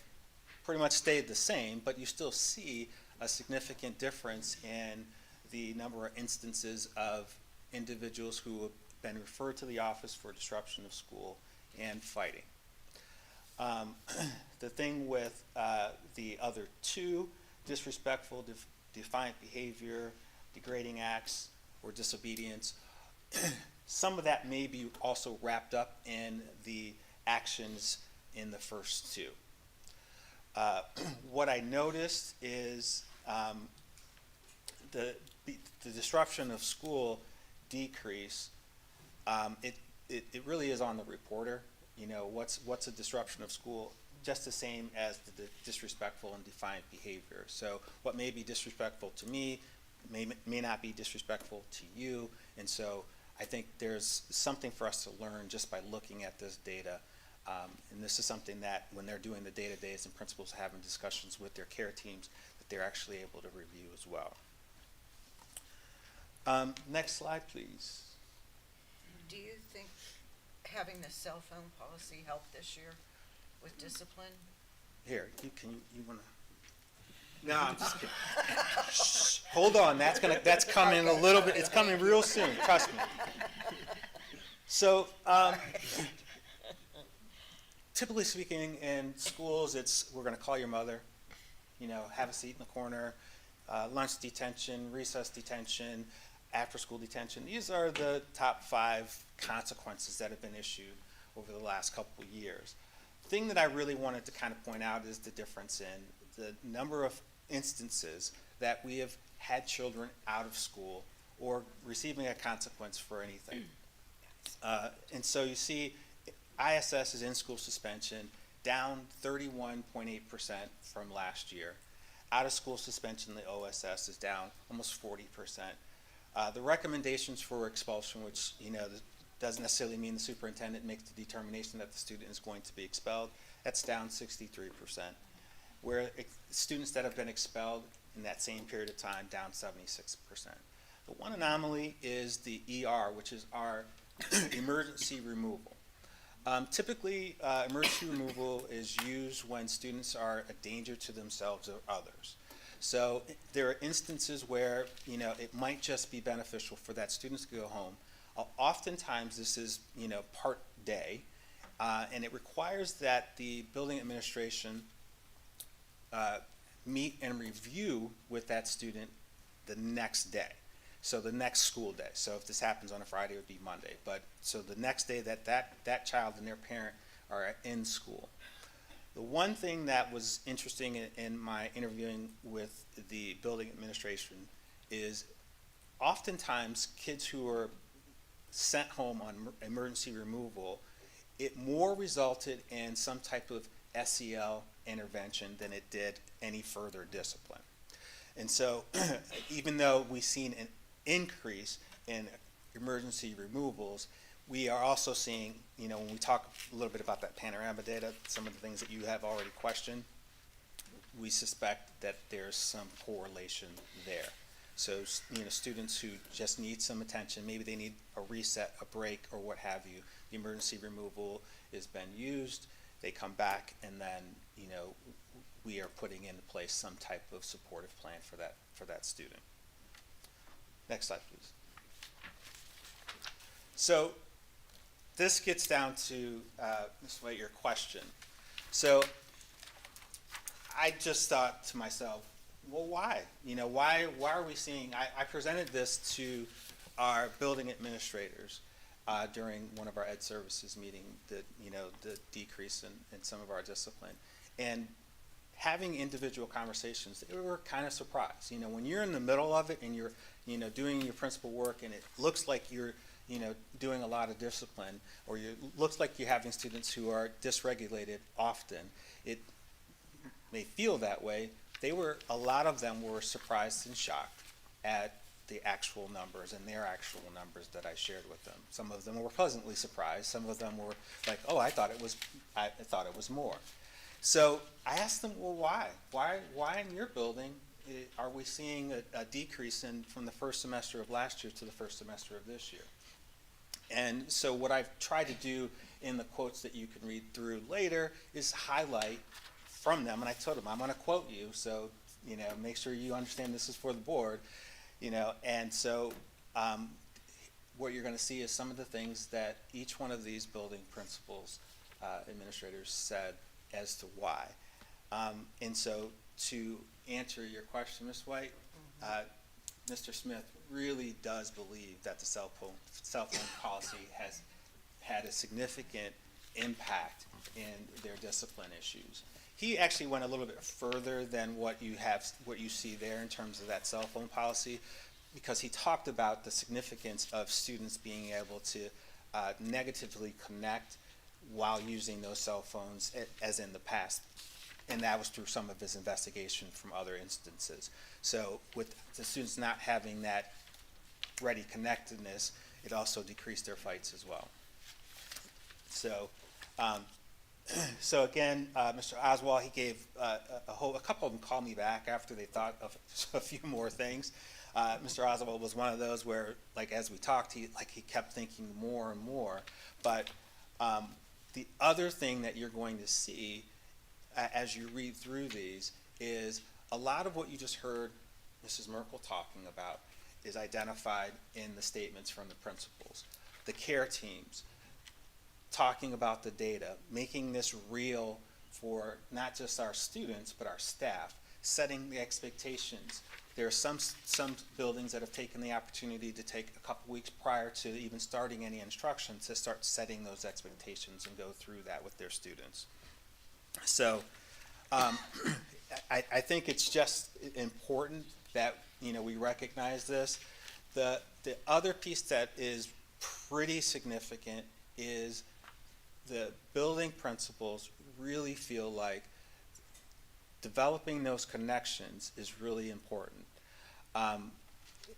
pretty much stayed the same, but you still see a significant difference in the number of instances of individuals who have been referred to the office for disruption of school and fighting. The thing with the other 2, disrespectful, defiant behavior, degrading acts, or disobedience, some of that may be also wrapped up in the actions in the first 2. What I noticed is the disruption of school decrease. It really is on the reporter. What's a disruption of school? Just the same as the disrespectful and defiant behavior. So what may be disrespectful to me may not be disrespectful to you, and so I think there's something for us to learn just by looking at this data. And this is something that when they're doing the day-to-days and principals having discussions with their care teams, that they're actually able to review as well. Next slide, please. Do you think having the cell phone policy helped this year with discipline? Here, you want to? No, I'm just kidding. Shh, hold on, that's coming a little bit. It's coming real soon. Trust me. So, typically speaking, in schools, we're going to call your mother. Have a seat in the corner. Lunch detention, recess detention, after-school detention. These are the top 5 consequences that have been issued over the last couple of years. The thing that I really wanted to kind of point out is the difference in the number of instances that we have had children out of school or receiving a consequence for anything. And so you see ISS is in-school suspension, down 31.8% from last year. Out-of-school suspension, the OSS, is down almost 40%. The recommendations for expulsion, which doesn't necessarily mean the superintendent makes the determination that the student is going to be expelled, that's down 63%. Where students that have been expelled in that same period of time, down 76%. The one anomaly is the ER, which is our emergency removal. Typically, emergency removal is used when students are a danger to themselves or others. So there are instances where, it might just be beneficial for that student to go home. Oftentimes, this is, part day, and it requires that the building administration meet and review with that student the next day. So the next school day. So if this happens on a Friday, it would be Monday. But so the next day that child and their parent are in school. The one thing that was interesting in my interviewing with the building administration is oftentimes kids who are sent home on emergency removal, it more resulted in some type of SEL intervention than it did any further discipline. And so even though we've seen an increase in emergency removals, we are also seeing, when we talk a little bit about that panorama data, some of the things that you have already questioned, we suspect that there's some correlation there. So, students who just need some attention, maybe they need a reset, a break, or what have you, the emergency removal has been used, they come back, and then, we are putting into place some type of supportive plan for that student. Next slide, please. So this gets down to, Ms. White, your question. So I just thought to myself, well, why? You know, why are we seeing, I presented this to our building administrators during one of our ed services meeting, that, you know, the decrease in some of our discipline. And having individual conversations, they were kind of surprised. You know, when you're in the middle of it and you're, you know, doing your principal work and it looks like you're, you know, doing a lot of discipline, or looks like you're having students who are dysregulated often, it may feel that way. A lot of them were surprised and shocked at the actual numbers and their actual numbers that I shared with them. Some of them were pleasantly surprised. Some of them were like, oh, I thought it was more. So I asked them, well, why? Why in your building are we seeing a decrease from the first semester of last year to the first semester of this year? And so what I've tried to do in the quotes that you can read through later is highlight from them, and I told them, I'm going to quote you, so, you know, make sure you understand this is for the board, you know, and so what you're going to see is some of the things that each one of these building principals, administrators said as to why. And so to answer your question, Ms. White, Mr. Smith really does believe that the cell phone policy has had a significant impact in their discipline issues. He actually went a little bit further than what you see there in terms of that cell phone policy, because he talked about the significance of students being able to negatively connect while using those cell phones as in the past. And that was through some of his investigation from other instances. So with the students not having that ready connectedness, it also decreased their fights as well. So, so again, Mr. Oswald, he gave a couple of them called me back after they thought of a few more things. Mr. Oswald was one of those where, like, as we talked, he kept thinking more and more. But the other thing that you're going to see as you read through these is a lot of what you just heard Mrs. Merkel talking about is identified in the statements from the principals. The care teams, talking about the data, making this real for not just our students, but our staff, setting the expectations. There are some buildings that have taken the opportunity to take a couple weeks prior to even starting any instruction to start setting those expectations and go through that with their students. So I think it's just important that, you know, we recognize this. The other piece that is pretty significant is the building principals really feel like developing those connections is really important.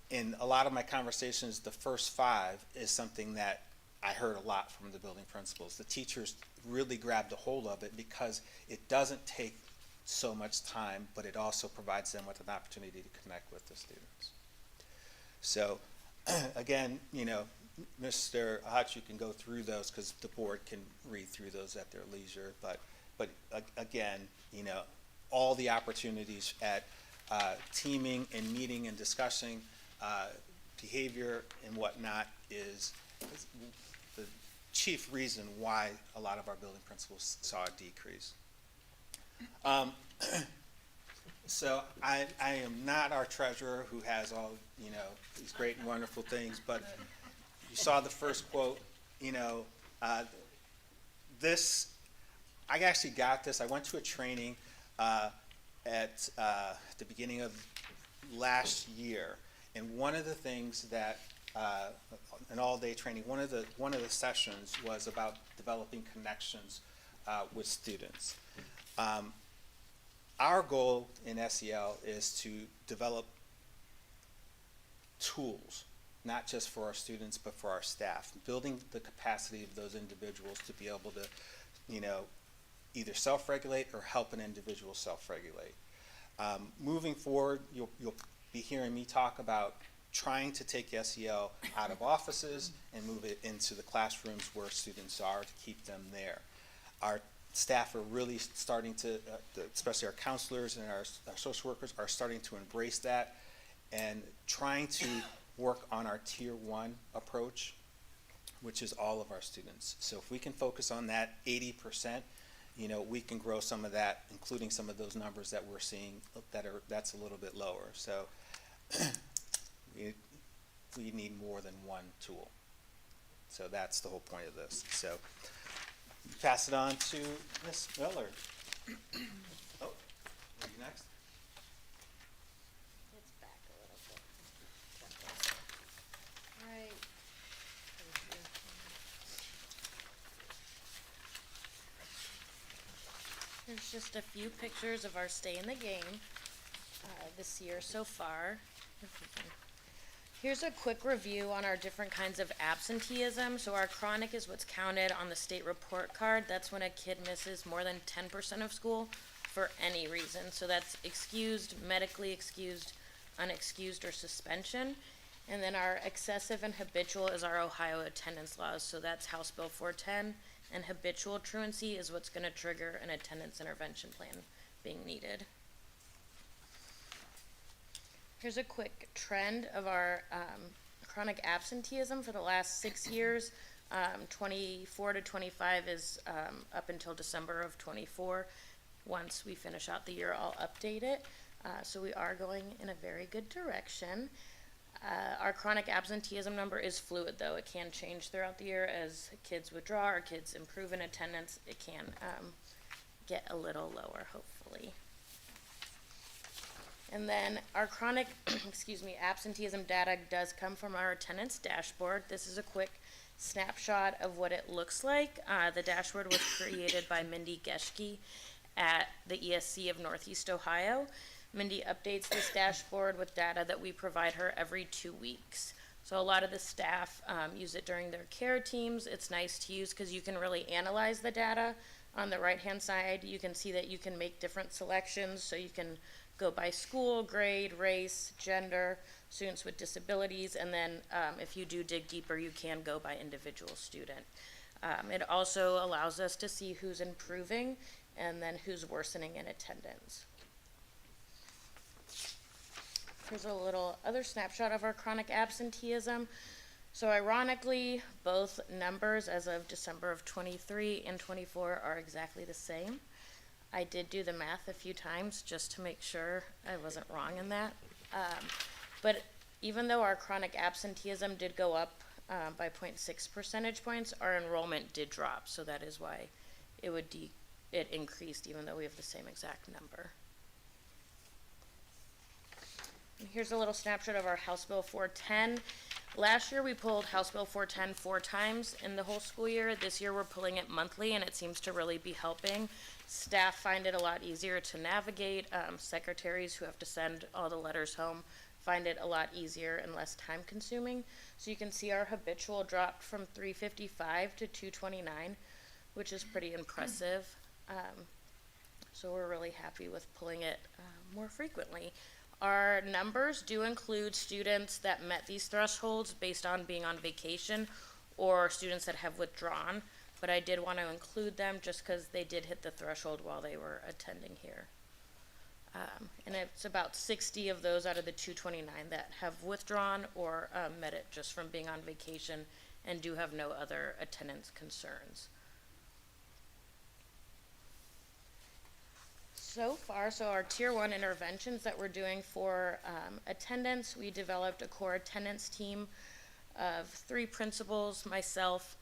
In a lot of my conversations, the first 5 is something that I heard a lot from the building principals. The teachers really grabbed a hold of it because it doesn't take so much time, but it also provides them with an opportunity to connect with the students. So again, you know, Mr. Hutch, you can go through those because the board can read through those at their leisure. But again, you know, all the opportunities at teaming and meeting and discussing behavior and whatnot is the chief reason why a lot of our building principals saw a decrease. So I am not our treasurer who has all, you know, these great and wonderful things, but you saw the first quote, you know, this, I actually got this. I went to a training at the beginning of last year, and one of the things that an all-day training, one of the sessions was about developing connections with students. Our goal in SEL is to develop tools, not just for our students, but for our staff, building the capacity of those individuals to be able to, you know, either self-regulate or help an individual self-regulate. Moving forward, you'll be hearing me talk about trying to take SEL out of offices and move it into the classrooms where students are to keep them there. Our staff are really starting to, especially our counselors and our social workers are starting to embrace that and trying to work on our tier one approach, which is all of our students. So if we can focus on that 80%, we can grow some of that, including some of those numbers that we're seeing that's a little bit lower. So we need more than one tool. So that's the whole point of this. So pass it on to Ms. Miller. Oh, are you next? It's back a little bit. Right. There's just a few pictures of our stay in the game this year so far. Here's a quick review on our different kinds of absenteeism. So our chronic is what's counted on the state report card. That's when a kid misses more than 10% of school for any reason. So that's excused, medically excused, unexcused, or suspension. And then our excessive and habitual is our Ohio attendance laws. So that's House Bill 410. And habitual truancy is what's going to trigger an attendance intervention plan being needed. Here's a quick trend of our chronic absenteeism for the last 6 years. 24 to 25 is up until December of 24. Once we finish out the year, I'll update it. So we are going in a very good direction. Our chronic absenteeism number is fluid, though. It can change throughout the year as kids withdraw or kids improve in attendance. It can get a little lower, hopefully. And then our chronic, absenteeism data does come from our attendance dashboard. This is a quick snapshot of what it looks like. The dashboard was created by Mindy Geschke at the ESC of Northeast Ohio. Mindy updates this dashboard with data that we provide her every 2 weeks. So a lot of the staff use it during their care teams. It's nice to use because you can really analyze the data. On the right-hand side, you can see that you can make different selections. So you can go by school, grade, race, gender, students with disabilities, and then if you do dig deeper, you can go by individual student. It also allows us to see who's improving and then who's worsening in attendance. Here's a little other snapshot of our chronic absenteeism. So ironically, both numbers as of December of 23 and 24 are exactly the same. I did do the math a few times just to make sure I wasn't wrong in that. But even though our chronic absenteeism did go up by 0.6 percentage points, our enrollment did drop. So that is why it increased even though we have the same exact number. And here's a little snapshot of our House Bill 410. Last year we pulled House Bill 410 4 times in the whole school year. This year we're pulling it monthly, and it seems to really be helping. Staff find it a lot easier to navigate. Secretaries who have to send all the letters home find it a lot easier and less time consuming. So you can see our habitual dropped from 355 to 229, which is pretty impressive. So we're really happy with pulling it more frequently. Our numbers do include students that met these thresholds based on being on vacation or students that have withdrawn, but I did want to include them just because they did hit the threshold while they were attending here. And it's about 60 of those out of the 229 that have withdrawn or met it just from being on vacation and do have no other attendance concerns. So far, our tier 1 interventions that we're doing for attendance, we developed a core attendance team of 3 principals, myself,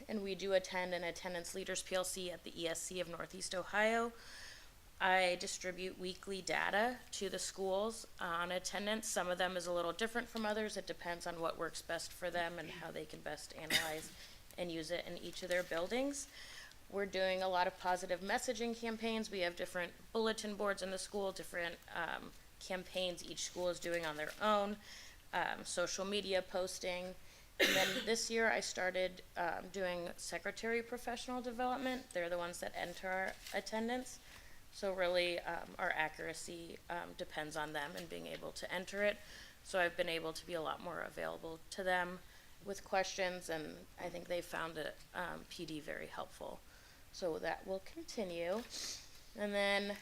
and we do attend an attendance leaders PLC at the ESC of Northeast Ohio. I distribute weekly data to the schools on attendance. Some of them is a little different from others. It depends on what works best for them and how they can best analyze and use it in each of their buildings. We're doing a lot of positive messaging campaigns. We have different bulletin boards in the school, different campaigns each school is doing on their own, social media posting. And then this year I started doing secretary professional development. They're the ones that enter our attendance. So really our accuracy depends on them and being able to enter it. So I've been able to be a lot more available to them with questions, and I think they found it PD very helpful. So that will continue. And then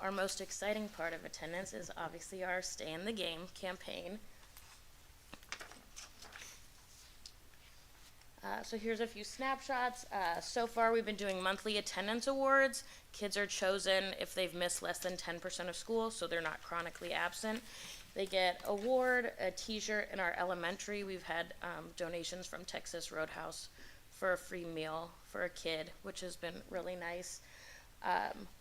our most exciting part of attendance is obviously our Stay in the Game campaign. So here's a few snapshots. So far, we've been doing monthly attendance awards. Kids are chosen if they've missed less than 10% of school, so they're not chronically absent. They get award, a t-shirt. In our elementary, we've had donations from Texas Roadhouse for a free meal for a kid, which has been really nice.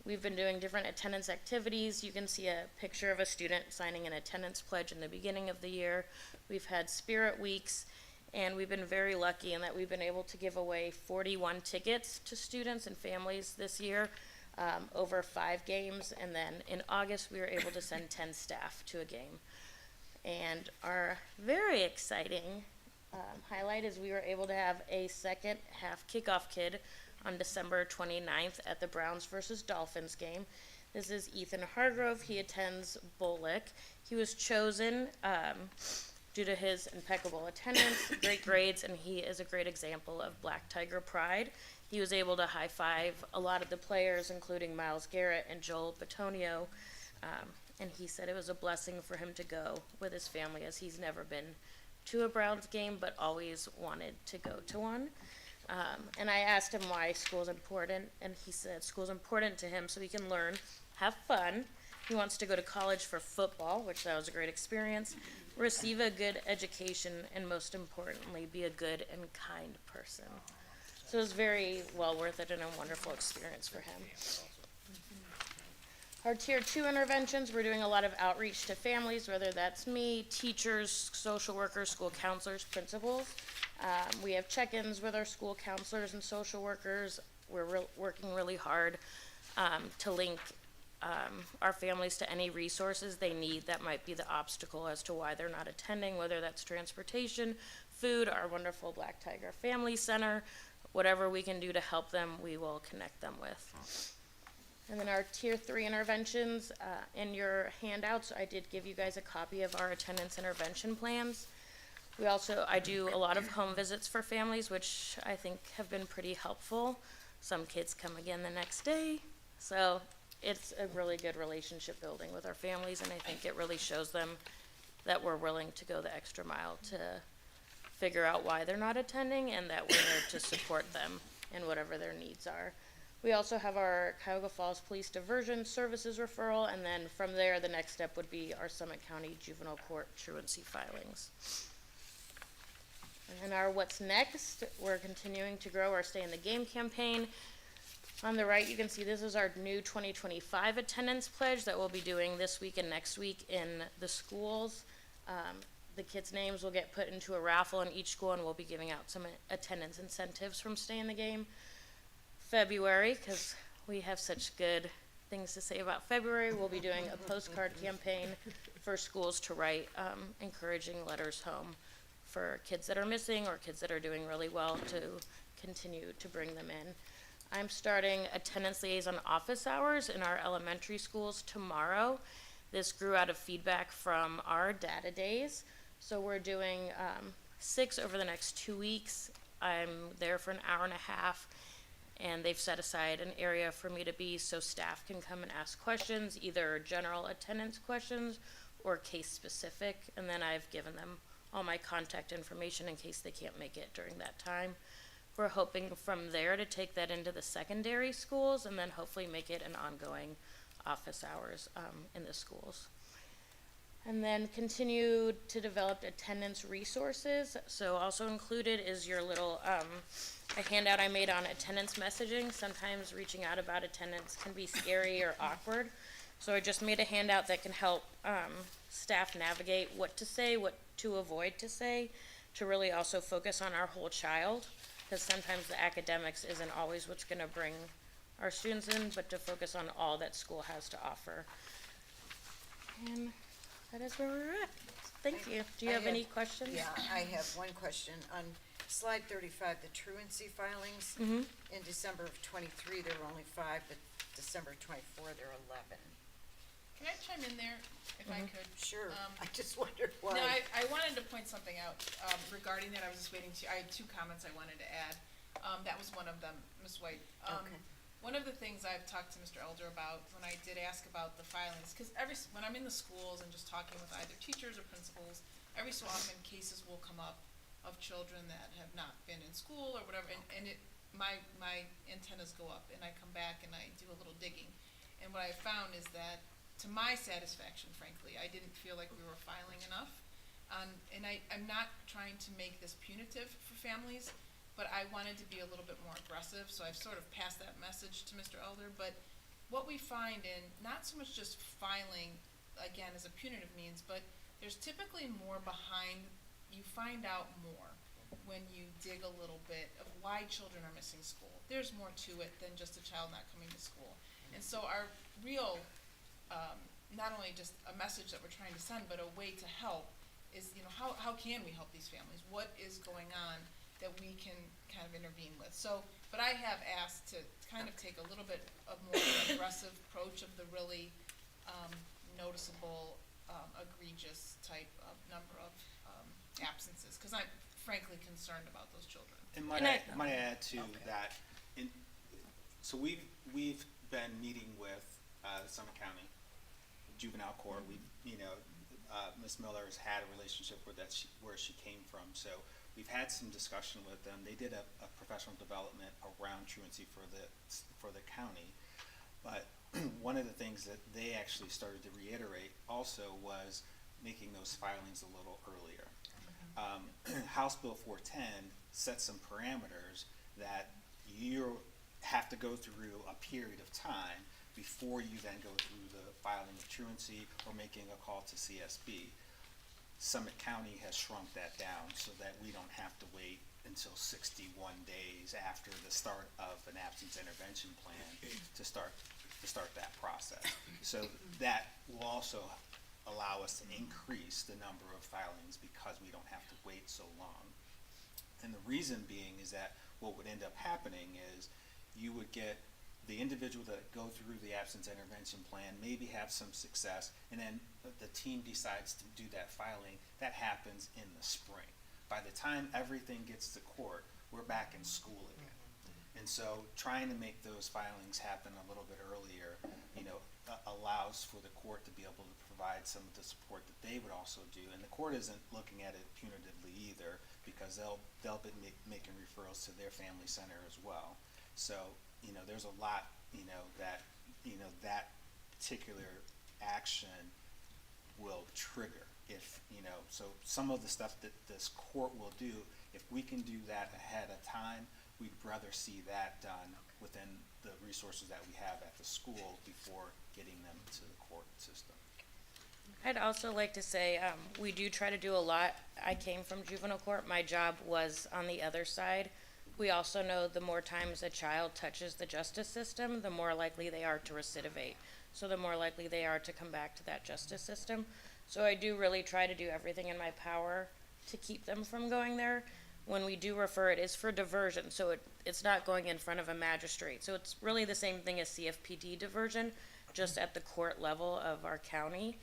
We've been doing different attendance activities. You can see a picture of a student signing an attendance pledge in the beginning of the year. We've had spirit weeks, and we've been very lucky in that we've been able to give away 41 tickets to students and families this year, over 5 games. And then in August, we were able to send 10 staff to a game. And our very exciting highlight is we were able to have a second half kickoff kid on December 29th at the Browns versus Dolphins game. This is Ethan Hargrove. He attends Bullock. He was chosen due to his impeccable attendance, great grades, and he is a great example of Black Tiger pride. He was able to high-five a lot of the players, including Myles Garrett and Joel Bitonio, and he said it was a blessing for him to go with his family, as he's never been to a Browns game but always wanted to go to one. And I asked him why school's important, and he said school's important to him so he can learn, have fun. He wants to go to college for football, which that was a great experience, receive a good education, and most importantly, be a good and kind person. So it was very well worth it and a wonderful experience for him. Our Tier 2 interventions, we're doing a lot of outreach to families, whether that's me, teachers, social workers, school counselors, principals. We have check-ins with our school counselors and social workers. We're working really hard to link our families to any resources they need that might be the obstacle as to why they're not attending, whether that's transportation, food, our wonderful Black Tiger Family Center, whatever we can do to help them, we will connect them with. And then our Tier 3 interventions, in your handouts, I did give you guys a copy of our attendance intervention plans. I do a lot of home visits for families, which I think have been pretty helpful. Some kids come again the next day, so it's a really good relationship building with our families, and I think it really shows them that we're willing to go the extra mile to figure out why they're not attending, and that we're there to support them in whatever their needs are. We also have our Cuyahoga Falls Police Diversion Services referral, and then from there, the next step would be our Summit County Juvenile Court truancy filings. And our What's Next, we're continuing to grow our Stay in the Game campaign. On the right, you can see this is our new 2025 attendance pledge that we'll be doing this week and next week in the schools. The kids' names will get put into a raffle in each school, and we'll be giving out some attendance incentives from Stay in the Game. February, because we have such good things to say about February, we'll be doing a postcard campaign for schools to write encouraging letters home for kids that are missing or kids that are doing really well, to continue to bring them in. I'm starting attendance liaison office hours in our elementary schools tomorrow. This grew out of feedback from our data days. So we're doing 6 over the next 2 weeks. I'm there for an hour and a half, and they've set aside an area for me to be so staff can come and ask questions, either general attendance questions or case specific, and then I've given them all my contact information in case they can't make it during that time. We're hoping from there to take that into the secondary schools and then hopefully make it an ongoing office hours in the schools. And then continue to develop attendance resources. So also included is your little a handout I made on attendance messaging. Sometimes reaching out about attendance can be scary or awkward. So I just made a handout that can help staff navigate what to say, what to avoid to say, to really also focus on our whole child, because sometimes the academics isn't always what's going to bring our students in, but to focus on all that school has to offer. And that is where we're at. Thank you. Do you have any questions? Yeah, I have one question. On slide 35, the truancy filings, Mm-hmm. in December of '23, there were only 5, but December '24, there are 11. Can I chime in there, if I could? Sure, Um, I just wondered why. No, I wanted to point something out, regarding that. I was just waiting I had 2 comments I wanted to add. That was one of them, Ms. White. Okay. One of the things I've talked to Mr. Elder about when I did ask about the filings, because when I'm in the schools and just talking with either teachers or principals, every so often cases will come up of children that have not been in school or whatever, and my antennas go up, and I come back and I do a little digging. And what I found is that, to my satisfaction, frankly, I didn't feel like we were filing enough. And I'm not trying to make this punitive for families, but I wanted to be a little bit more aggressive, so I've sort of passed that message to Mr. Elder. But what we find in, not so much just filing, again, as a punitive means, but there's typically more behind. You find out more when you dig a little bit of why children are missing school. There's more to it than just a child not coming to school. And so our real, not only just a message that we're trying to send, but a way to help is, how can we help these families? What is going on that we can kind of intervene with? So, but I have asked to kind of take a little bit of more of an aggressive approach of the really noticeable, egregious type of number of absences, because I'm frankly concerned about those children. And And I- might I add to Okay. that, so we've been meeting with Summit County Juvenile Court. Ms. Miller has had a relationship with where she came from, so we've had some discussion with them. They did a professional development around truancy for the county, but one of the things that they actually started to reiterate also was making those filings a little earlier. House Bill 410 sets some parameters that you have to go through a period of time before you then go through the filing of truancy or making a call to CSB. Summit County has shrunk that down so that we don't have to wait until 61 days after the start of an absence intervention plan to start that process. So that will also allow us to increase the number of filings because we don't have to wait so long. And the reason being is that what would end up happening is you would get the individual that go through the absence intervention plan, maybe have some success, and then the team decides to do that filing. That happens in the spring. By the time everything gets to court, we're back in school again. And so trying to make those filings happen a little bit earlier, allows for the court to be able to provide some of the support that they would also do. And the court isn't looking at it punitively either, because they'll be making referrals to their family center as well. So, there's a lot, that particular action will trigger if, so some of the stuff that this court will do, if we can do that ahead of time, we'd rather see that done within the resources that we have at the school before getting them to the court system. I'd also like to say, we do try to do a lot. I came from juvenile court. My job was on the other side. We also know the more times a child touches the justice system, the more likely they are to recidivate. So the more likely they are to come back to that justice system. So I do really try to do everything in my power to keep them from going there. When we do refer, it is for diversion, so it's not going in front of a magistrate. So it's really the same thing as CFPD diversion, just at the court level of our county.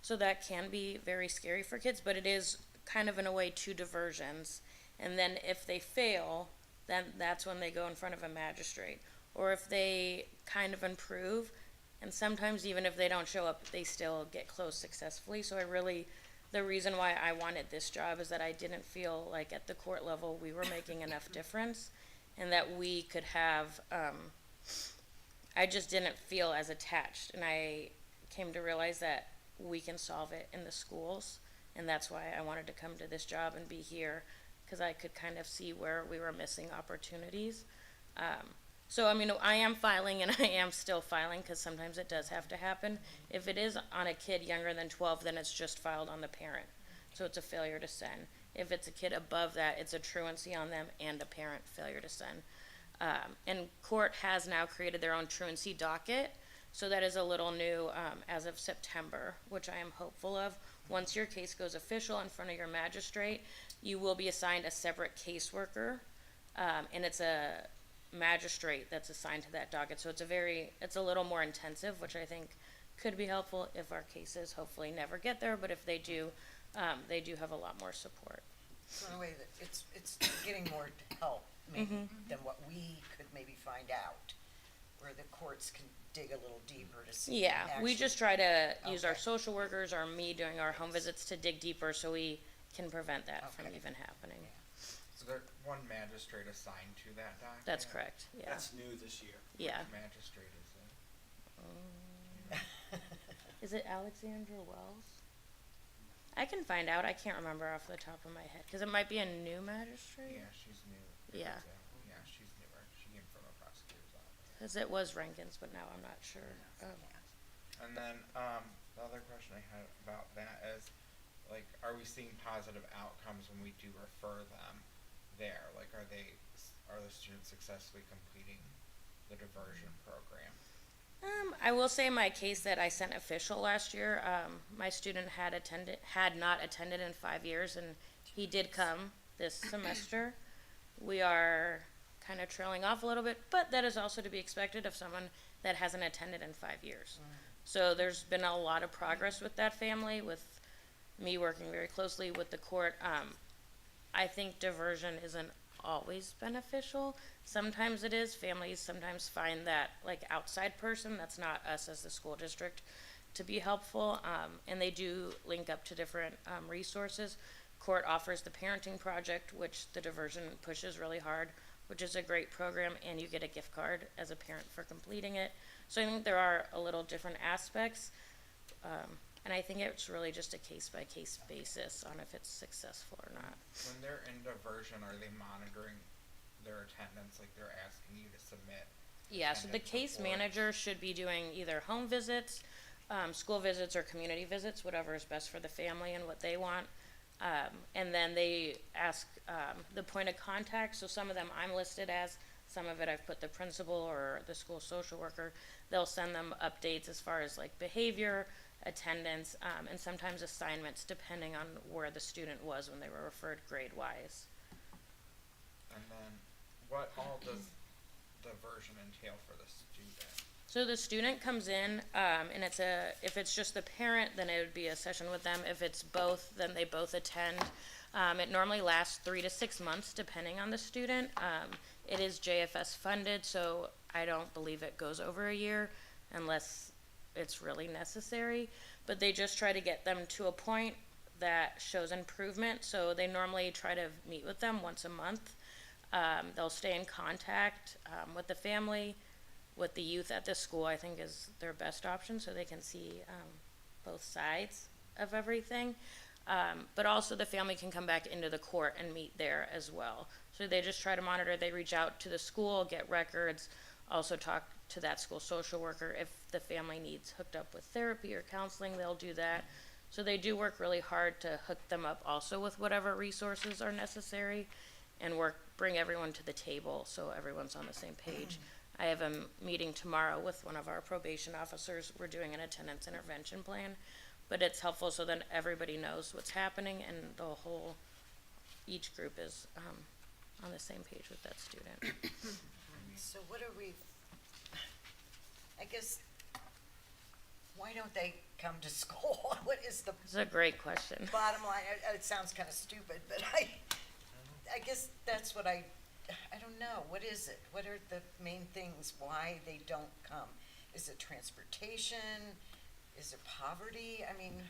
So that can be very scary for kids, but it is kind of in a way 2 diversions. And then if they fail, then that's when they go in front of a magistrate. Or if they kind of improve, and sometimes even if they don't show up, they still get closed successfully. So the reason why I wanted this job is that I didn't feel like at the court level we were making enough difference, and that we could have, I just didn't feel as attached. And I came to realize that we can solve it in the schools, and that's why I wanted to come to this job and be here, because I could kind of see where we were missing opportunities. So, I am filing, and I am still filing, because sometimes it does have to happen. If it is on a kid younger than 12, then it's just filed on the parent. So it's a failure to send. If it's a kid above that, it's a truancy on them and a parent failure to send. And court has now created their own truancy docket. So that is a little new as of September, which I am hopeful of. Once your case goes official in front of your magistrate, you will be assigned a separate caseworker, and it's a magistrate that's assigned to that docket. So it's a little more intensive, which I think could be helpful if our cases hopefully never get there, but if they do have a lot more support. So in a way that it's getting more help maybe than what we could maybe find out, where the courts can dig a little deeper to see. Yeah, we just try to use our Okay. social workers or me doing our home visits to dig deeper, so we can prevent that from Okay. even happening. Is there one magistrate assigned to that document? That's correct, yeah, That's new this year. yeah. Which magistrate is it? Is it Alexandra Wells? I can find out, I can't remember off the top of my head, cause it might be a new magistrate. Yeah, she's new. Yeah. Yeah, she's newer. She came from a prosecutor's office. Cause it was Rankins, but now I'm not sure. And then, the other question I had about that is, like, are we seeing positive outcomes when we do refer them there? Like, are the students successfully completing the diversion program? I will say my case that I sent official last year, my student had not attended in 5 years, and he did come this semester. We are kind of trailing off a little bit, but that is also to be expected of someone that hasn't attended in 5 years. So there's been a lot of progress with that family, with me working very closely with the court. I think diversion isn't always beneficial. Sometimes it is. Families sometimes find that like outside person, that's not us as the school district, to be helpful. And they do link up to different resources. Court offers the parenting project, which the diversion pushes really hard, which is a great program, and you get a gift card as a parent for completing it. So I think there are a little different aspects. And I think it's really just a case-by-case basis on if it's successful or not. When they're in diversion, are they monitoring their attendance, like they're asking you to submit? Yeah, so the attendance case reports? manager should be doing either home visits, school visits, or community visits, whatever is best for the family and what they want. And then they ask the point of contact, so some of them I'm listed as, some of it I've put the principal or the school social worker. They'll send them updates as far as like behavior, attendance, and sometimes assignments depending on where the student was when they were referred grade-wise. And then, what all does diversion entail for the student? So the student comes in, and if it's just the parent, then it would be a session with them. If it's both, then they both attend. It normally lasts 3 to 6 months, depending on the student. It is JFS funded, so I don't believe it goes over a year unless it's really necessary. But they just try to get them to a point that shows improvement. So they normally try to meet with them once a month. They'll stay in contact with the family, with the youth at the school. I think is their best option, so they can see both sides of everything. But also the family can come back into the court and meet there as well. So they just try to monitor. They reach out to the school, get records, also talk to that school social worker. If the family needs hooked up with therapy or counseling, they'll do that. So they do work really hard to hook them up also with whatever resources are necessary, and bring everyone to the table so everyone's on the same page. I have a meeting tomorrow with one of our probation officers. We're doing an attendance intervention plan, but it's helpful so then everybody knows what's happening and each group is on the same page with that student. So what are we, I guess, why don't they come to school? What is the It's a great question. bottom line? It sounds kind of stupid, but I guess that's what I don't know. What is it? What are the main things why they don't come? Is it transportation? Is it poverty? I mean,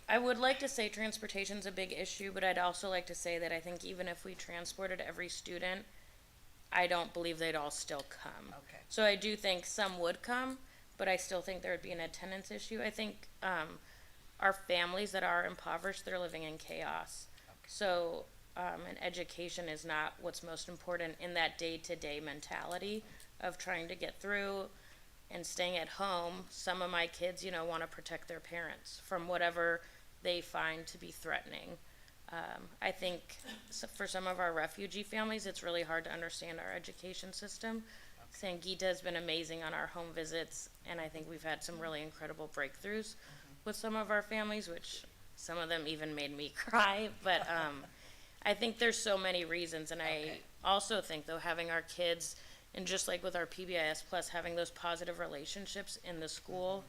I would like to say transportation's a big issue, but I'd also like to say that I think even if we transported every student, I don't believe they'd all still come. okay. So I do think some would come, but I still think there would be an attendance issue. I think our families that are impoverished, they're living in chaos. So and education is not what's most important in that day-to-day mentality of trying to get through and staying at home. Some of my kids, want to protect their parents from whatever they find to be threatening. I think for some of our refugee families, it's really hard to understand our education system. Sangeeta has been amazing on our home visits, and I think we've had some really incredible breakthroughs with some of our families, which some of them even made me cry. But I think there's so many reasons, and I also think, though, having our kids, and just like with our PBIS Plus, having those positive relationships in the school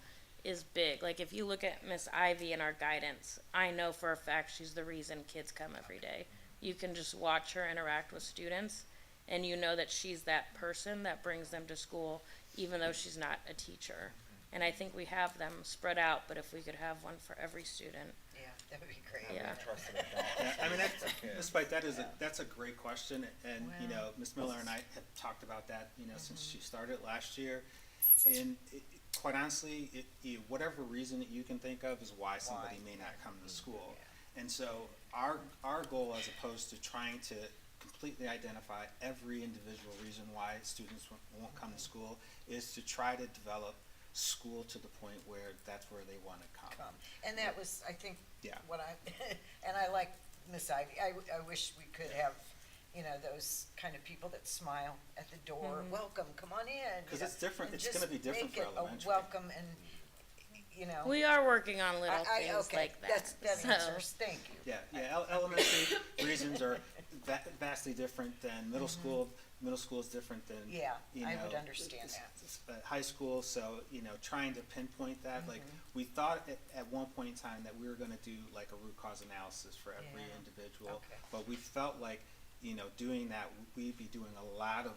is big. Like, if you look at Miss Ivy and our guidance, I know for a fact she's the reason kids come every day. You can just watch her interact with students, and you know that she's that person that brings them to school, even though she's not a teacher. And I think we have them spread out, but if we could have one for every student. Yeah, that would be great. Yeah. Trusted adult. Yeah, I mean, that's, Okay. Ms. White, that's a great question, and, you know, Ms. Miller and I have talked about that, you know, since she started last year. And quite honestly, whatever reason that you can think of is why somebody may not come to school. And so our goal, as opposed to trying to completely identify every individual reason why students won't come to school, is to try to develop school to the point where that's where they want to come. And that was, I think, Yeah. what I, and I like Miss Ivy, I wish we could have, you know, those kind of people that smile at the door, welcome, come on in. 'Cause you it's know, different- and it's gonna be just different make for it a elementary. welcome and, you know. We are working on little things Okay, like that. that so- answers, thank you. Yeah, elementary reasons are vastly different than middle school. Middle school is different than, Yeah, you I would know, understand that. high school, so, you know, trying to pinpoint that, like, we thought at one point in time that we were gonna do like a root cause analysis for every Yeah. individual. Okay. But we felt like, you know, doing that, we'd be doing a lot of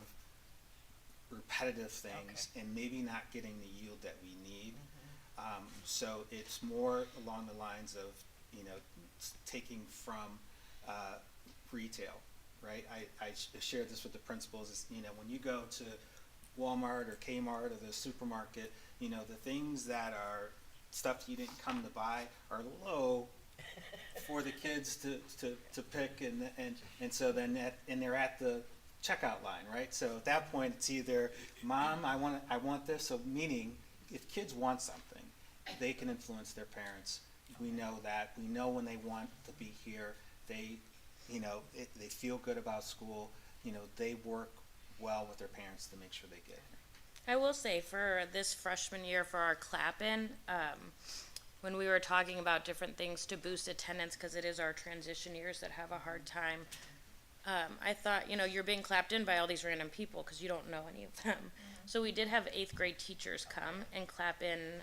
repetitive things and maybe not getting the yield that we need. So it's more along the lines of, you know, taking from, retail, right? I shared this with the principals, is, you know, when you go to Walmart or Kmart or the supermarket, you know, the things that are stuff you didn't come to buy are low for the kids to pick, and so then and they're at the checkout line, right? So at that point, it's either, Mom, I want this, so meaning, if kids want something, they can influence their parents. We know that. We know when they want to be here, they, you know, they feel good about school, you know, they work well with their parents to make sure they get here. I will say for this freshman year for our clap-in, when we were talking about different things to boost attendance, because it is our transition years that have a hard time, I thought, you know, you're being clapped in by all these random people because you don't know any of them. So we did have 8th grade teachers come and clap in,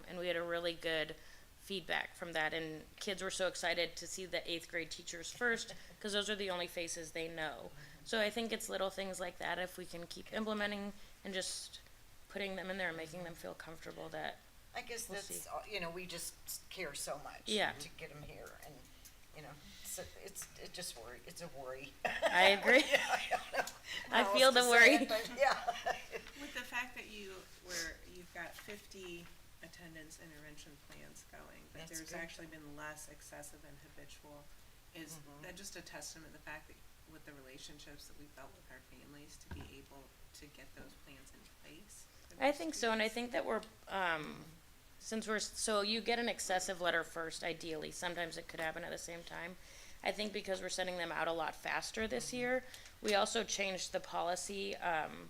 and we had a really good feedback from that, and kids were so excited to see the 8th grade teachers first because those are the only faces they know. So I think it's little things like that, if we can keep implementing and just putting them in there and making them feel comfortable, that I guess We'll that's, see. you know, we just care so much. Yeah. To get them here, and, you know, so it's just worry, it's a worry. I agree. I How feel else to the say worry. it, but yeah. With the fact that you've got 50 attendance intervention plans going, but That's there's good. actually been less excessive and habitual, is that just a testament to the fact that with the relationships that we built with our families, to be able to get those plans in place? for I those think so, and I students? think that we're, since so you get an excessive letter first, ideally, sometimes it could happen at the same time. I think because we're sending them out a lot faster this year, we also changed the policy,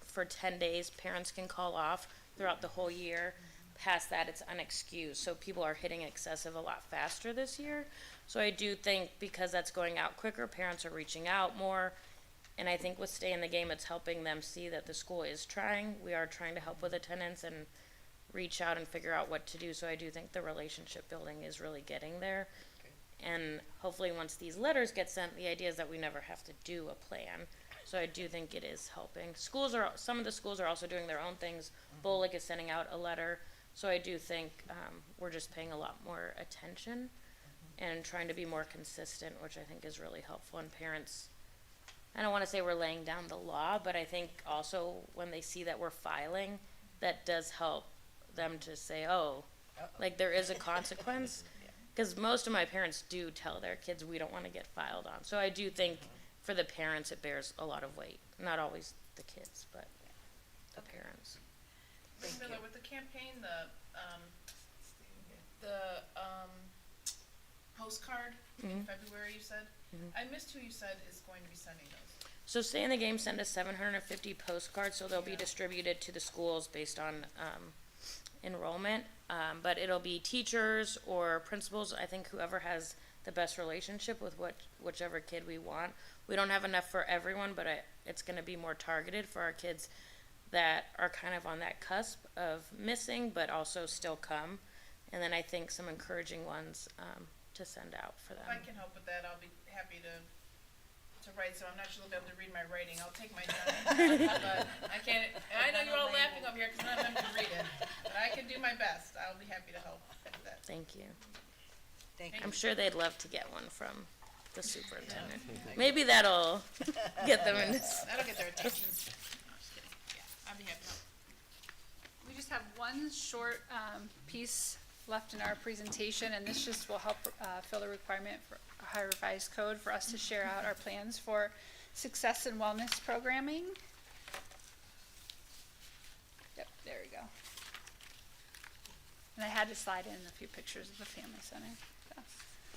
for 10 days, parents can call off throughout the whole year. Past that, it's unexcused, so people are hitting excessive a lot faster this year. So I do think because that's going out quicker, parents are reaching out more. And I think with Stay in the Game, it's helping them see that the school is trying. We are trying to help with attendance and reach out and figure out what to do. So I do think the relationship building is really getting there. And hopefully once these letters get sent, the idea is that we never have to do a plan. So I do think it is helping. Some of the schools are also doing their own things. Bolick is sending out a letter. So I do think, we're just paying a lot more attention and trying to be more consistent, which I think is really helpful. And parents, I don't wanna say we're laying down the law, but I think also when they see that we're filing, that does help them to say, oh, like there is a consequence. Cause most of my parents do tell their kids, we don't wanna get filed on. So I do think for the parents, it bears a lot of weight. Not always the kids, but the parents. Ms. Miller, with the campaign, the postcard in February, you said? I missed who you said is going to be sending those. So Stay in the Game sent us 750 postcards, so they'll be distributed to the schools based on, enrollment. But it'll be teachers or principals, I think whoever has the best relationship with whichever kid we want. We don't have enough for everyone, but it's gonna be more targeted for our kids that are kind of on that cusp of missing, but also still come. And then I think some encouraging ones, to send out for them. If I can help with that, I'll be happy to write, so I'm not sure they'll be able to read my writing, I'll take my time. But I can't, and I know you're all laughing over here, cause none of them can read it, but I can do do my best. I'll be happy to help with that. Thank you. Thank you. I'm sure they'd love to get one from the superintendent. Maybe that'll get them in this. That'll get their attention. No, just kidding. Yeah, I'll be happy to help. We just have one short piece left in our presentation, and this just will help fill the requirement for a high revised code for us to share out our plans for success and wellness programming. Yep, there we go. And I had to slide in a few pictures of the family center.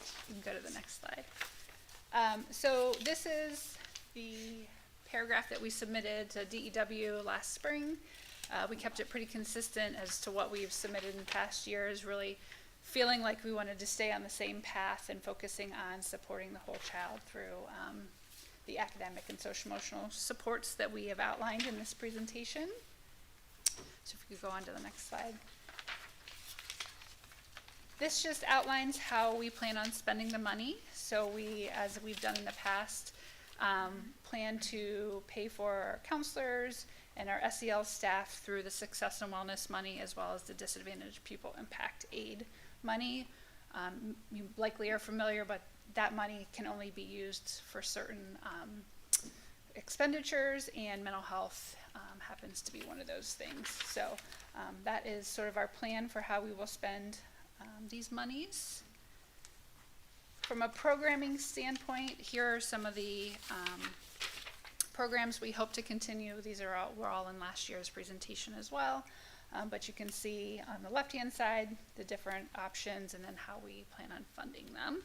So you can go to the next slide. So this is the paragraph that we submitted to DEW last spring. We kept it pretty consistent as to what we've submitted in past years, really feeling like we wanted to stay on the same path and focusing on supporting the whole child through the academic and social emotional supports that we have outlined in this presentation. So if we could go on to the next slide. This just outlines how we plan on spending the money. So we, as we've done in the past, plan to pay for our counselors and our SEL staff through the Success and Wellness money, as well as the Disadvantaged Pupil Impact Aid money. You likely are familiar, but that money can only be used for certain expenditures, and mental health happens to be one of those things. So that is sort of our plan for how we will spend these monies. From a programming standpoint, here are some of the programs we hope to continue. These are all, were all in last year's presentation as well. But you can see on the left-hand side the different options and then how we plan on funding them.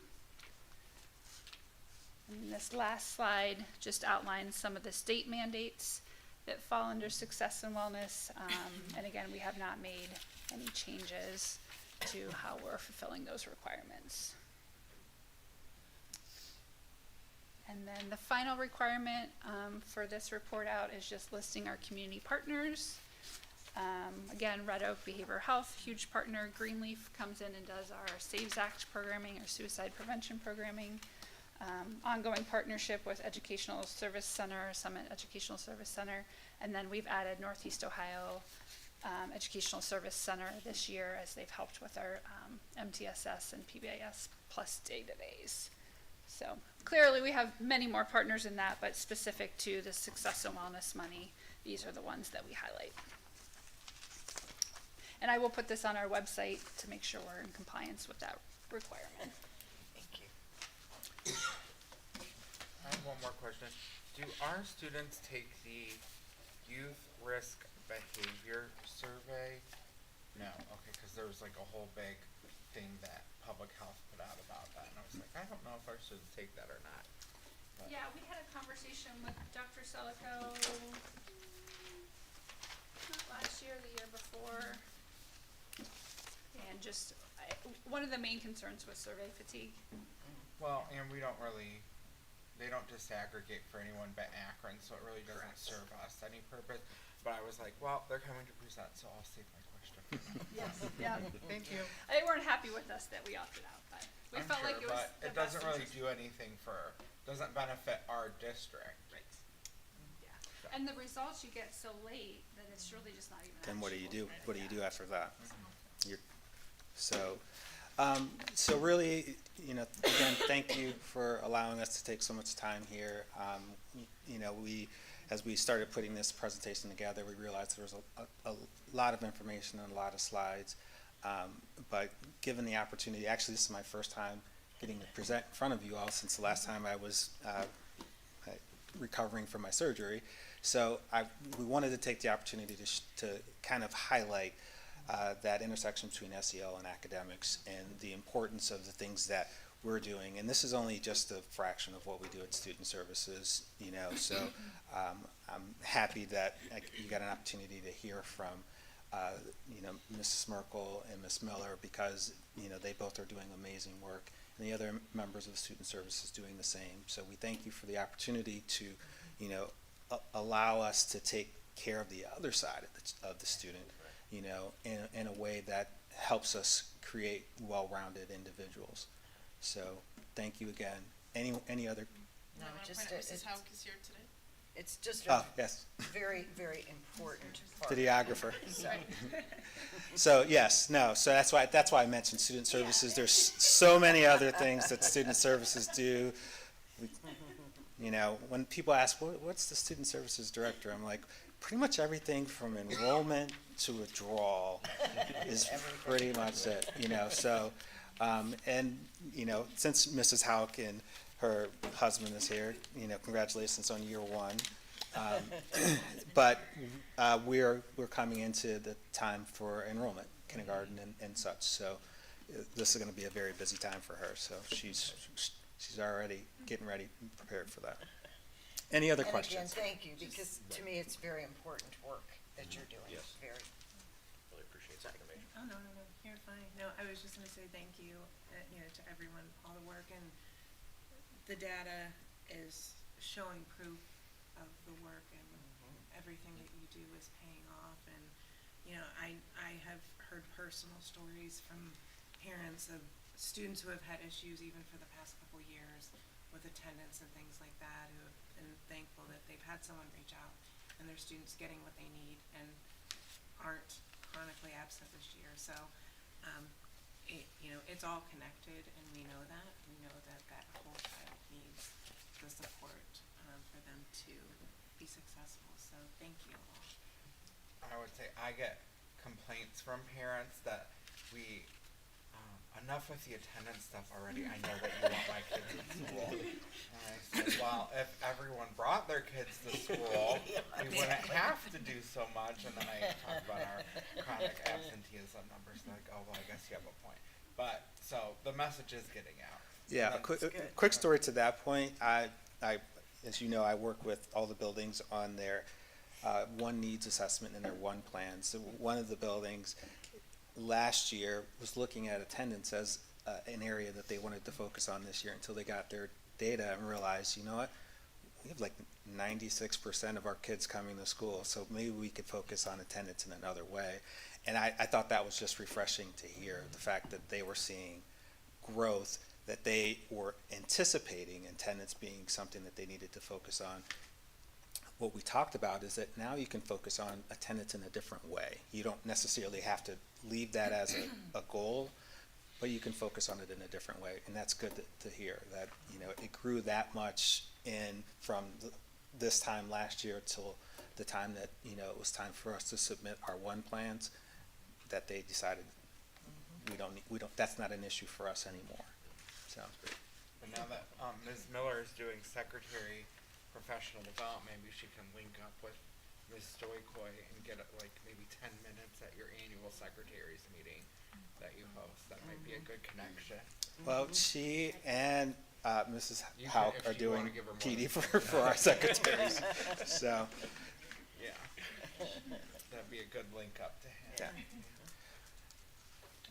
And this last slide just outlines some of the state mandates that fall under success and wellness. And again, we have not made any changes to how we're fulfilling those requirements. And then the final requirement for this report out is just listing our community partners. Again, Red Oak Behavioral Health, huge partner. Greenleaf comes in and does our Saves Act programming, our suicide prevention programming. Ongoing partnership with Educational Service Center, Summit Educational Service Center. And then we've added Northeast Ohio Educational Service Center this year as they've helped with our MTSS and PBIS plus day-to-days. So clearly we have many more partners in that, but specific to the Success and Wellness money, these are the ones that we highlight. And I will put this on our website to make sure we're in compliance with that requirement. Thank you. I have one more question. Do our students take the youth risk behavior survey? No, okay, because there was like a whole big thing that public health put out about that, and I was like, I don't know if our students take that or not. But Yeah, we had a conversation with Dr. Selico not last year, the year before. And just, one of the main concerns was survey fatigue. Well, and we don't really, they don't disaggregate for anyone but Akron, so it really doesn't serve us any purpose. But I was like, well, they're coming to present, so I'll save my question. Yes, yeah. Thank you. They weren't happy with us that we opted out, but we I'm felt sure, like it was but the it doesn't best really interest. do anything for, doesn't benefit our district. Right. Yeah. And the results you get so late that it's really just not even. Then what do you do? actionable. What do you do after that? Mm-hmm. You're, so really, you know, again, thank you for allowing us to take so much time here. You know, as we started putting this presentation together, we realized there was a lot of information and a lot of slides. But given the opportunity, actually this is my first time getting to present in front of you all since the last time I was recovering from my surgery. So we wanted to take the opportunity to kind of highlight that intersection between SEL and academics and the importance of the things that we're doing. And this is only just a fraction of what we do at Student Services, you know, so I'm happy that you got an opportunity to hear from, you know, Mrs. Merkel and Ms. Miller, because, you know, they both are doing amazing work, and the other members of the Student Services doing the same. So we thank you for the opportunity to, you know, allow us to take care of the other side of the student, you know, in a way that helps us create well-rounded individuals. So thank you again. Any other? No, I wanna just point out a- Mrs. Hauk is here today. It's just Oh, a yes, very, very important part. videographer. So, So, yes, no, so that's why I mentioned student services. There's so many other things that student services do. You know, when people ask, what's the student services director? I'm like, pretty much everything from enrollment to withdrawal is pretty much it, you know, so, and, you know, since Mrs. Hauk and her husband is here, you know, congratulations on year one. But we're coming into the time for enrollment, kindergarten and such, so this is gonna be a very busy time for her, so she's already getting ready, and prepared for that. Any other and again, questions? thank you, because to me, it's very important work that you're doing. Yes. Very. Really appreciate the information. Oh, no, you're fine. No, I was just gonna say thank you, you know, to everyone, all the work, and the data is showing proof of the work, and everything that you do is paying off, and, you know, I have heard personal stories from parents of students who have had issues even for the past couple years with attendance and things like that, who have been thankful that they've had someone reach out and their students getting what they need and aren't chronically absent this year. So, you know, it's all connected, and we know that. We know that that whole child needs the support for them to be successful. So thank you all. I would say I get complaints from parents that we, enough with the attendance stuff already. I know that you want my kids in school. And I said, well, if everyone brought their kids to school, we wouldn't have to do so much. And then I talk about our chronic absenteeism numbers. And like, oh, well, I guess you have a point. But, so, the message is getting out. Yeah, a quick story to that point. I, as you know, I work with all the buildings on their one needs assessment and their one plan. So one of the buildings last year was looking at attendance as an area that they wanted to focus on this year until they got their data and realized, you know what, we have like 96% of our kids coming to school, so maybe we could focus on attendance in another way. And I thought that was just refreshing to hear, the fact that they were seeing growth, that they were anticipating attendance being something that they needed to focus on. What we talked about is that now you can focus on attendance in a different way. You don't necessarily have to leave that as a goal, but you can focus on it in a different way. And that's good to hear, that, you know, it grew that much in from this time last year till the time that, you know, it was time for us to submit our one plans, that they decided we don't, that's not an issue for us anymore. So. But now that Ms. Miller is doing secretary professional development, maybe she can link up with Ms. Stoikoy and get like maybe 10 minutes at your annual secretaries meeting that you host. That might be a good connection. Well, she and Mrs. You can- Hauk if are you wanna doing give her more PD than- for our secretaries, so, Yeah. That'd be a good link up to him. yeah.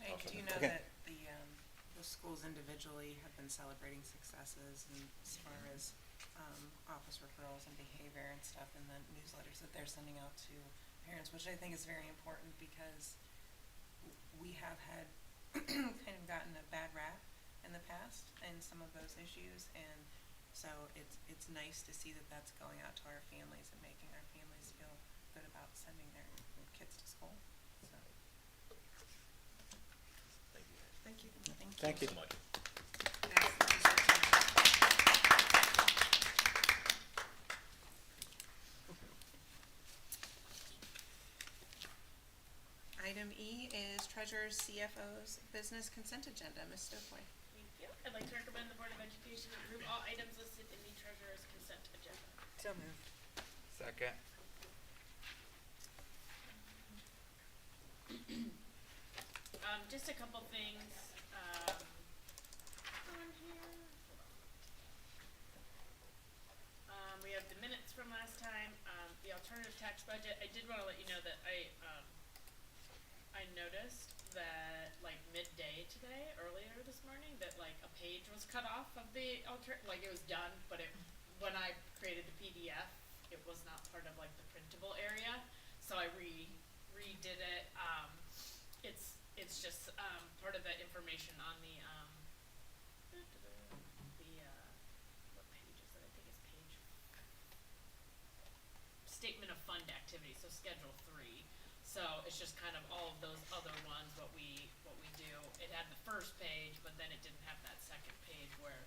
Hank, do you know Okay. that the schools individually have been celebrating successes and as far as office referrals and behavior and stuff in the newsletters that they're sending out to parents, which I think is very important, because we have had kind of gotten a bad rap in the past in some of those issues, and so it's nice to see that that's going out to our families and making our families feel good about sending their kids to school. So, Thank you. thank you. Thank you. So much. Item E is Treasurer's CFO's Business Consent Agenda. Ms. Stokoe. Thank you. I'd like to recommend the Board of Education approve all items listed in the treasurer's consent agenda. So moved. Second. Just a couple things, on here. We have the minutes from last time, the alternative tax budget. I did wanna let you know that I noticed that like midday today, earlier this morning, that like a page was cut off of the like it was done, but when I created the PDF, it was not part of like the printable area, so I redid it. It's just, part of that information on the, what page is it? I think it's page statement of fund activity, so Schedule 3. So it's just kind of all of those other ones, what we do. It had the first page, but then it didn't have that second page where,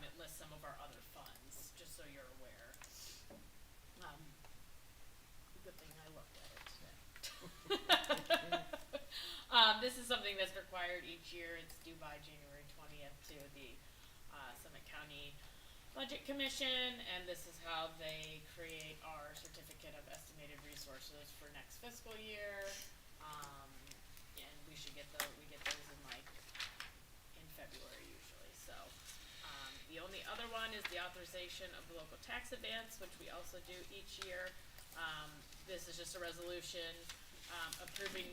it lists some of our other funds, just so you're aware. Good thing I looked at it today. This is something that's required each year. It's due by January 20th to the Summit County Budget Commission, and this is how they create our certificate of estimated resources for next fiscal year. And we get those in February usually. So the only other one is the authorization of the local tax advance, which we also do each year. This is just a resolution approving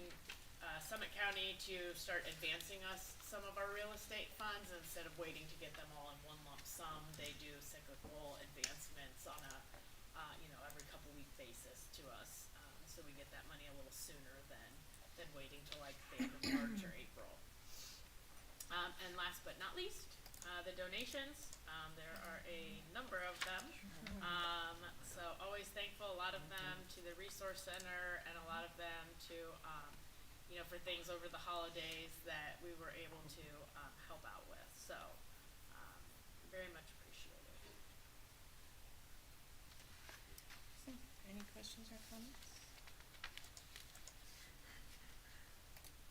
Summit County to start advancing us some of our real estate funds instead of waiting to get them all in one lump sum. They do cyclical advancements on a every couple week basis to us, so we get that money a little sooner than waiting till like the end of March or April. And last but not least, the donations. There are a number of them. So always thankful, a lot of them to the Resource Center and a lot of them to, for things over the holidays that we were able to help out with. So very much appreciated. Any questions or comments?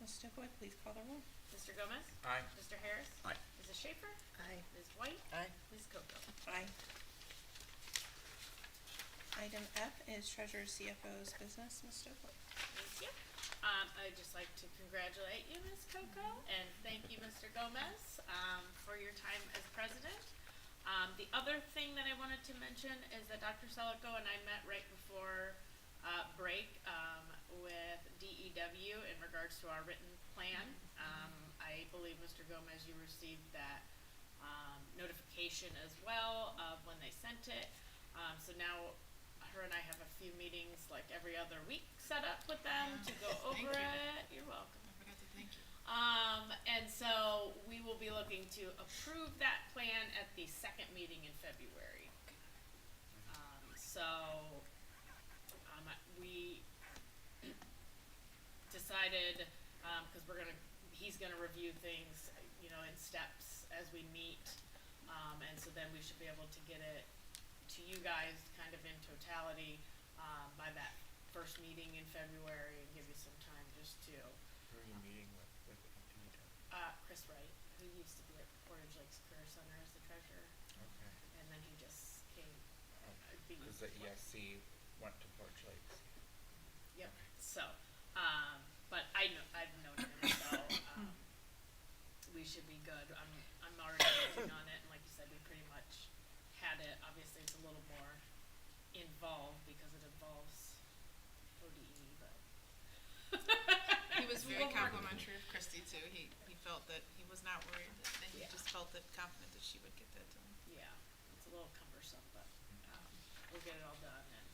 Ms. Stokely, please call the roll. Mr. Gomez? Aye. Mr. Harris? Aye. Mrs. Schaefer? Aye. Ms. White? Aye. Ms. Coco? Aye. Item F is Treasurer CFO's business. Ms. Stokely. Thank you. I'd just like to congratulate you, Ms. Coco, and thank you, Mr. Gomez, for your time as president. The other thing that I wanted to mention is that Dr. Selico and I met right before break with DEW in regards to our written plan. I believe, Mr. Gomez, you received that notification as well of when they sent it. So now her and I have a few meetings like every other week set up with them to go over it. You're welcome. I forgot to thank you. And so we will be looking to approve that plan at the second meeting in February. We decided, cause he's gonna review things, in steps as we meet. And so then we should be able to get it to you guys kind of in totality, by that first meeting in February and give you some time just to, Who are you meeting with Chris Wright, who used to be at Portage Lakes Career Center as the treasurer, Okay. and then he just came. Because the ESC went to Porch Lakes. Yep, so, but I've known him, so, we should be good. I'm already working on it, and like you said, we pretty much had it. Obviously, it's a little more involved because it involves ODE, but. He was It's a very little more- complimentary of Christy too. He felt that he was not worried, and he Yeah. just felt that confident that she would get that done. Yeah, it's a little cumbersome, but, we'll get it all done, and,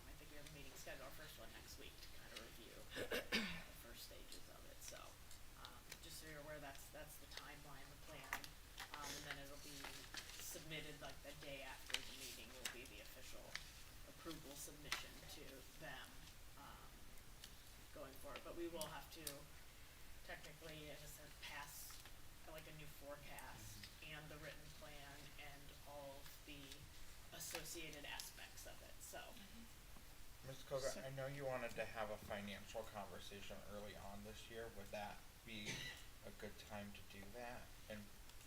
I think we have a meeting scheduled, our first one next week, to kind of review the first stages of it, so, just so you're aware, that's the timeline, the plan. And then it'll be submitted, like, the day after the meeting will be the official approval submission to them, going forward, but we will have to technically, in a sense, pass like a new forecast and the written plan and all of the associated aspects of it, so. Ms. Koga, I know you wanted to have a financial conversation early on this year. Would that be a good time to do that? And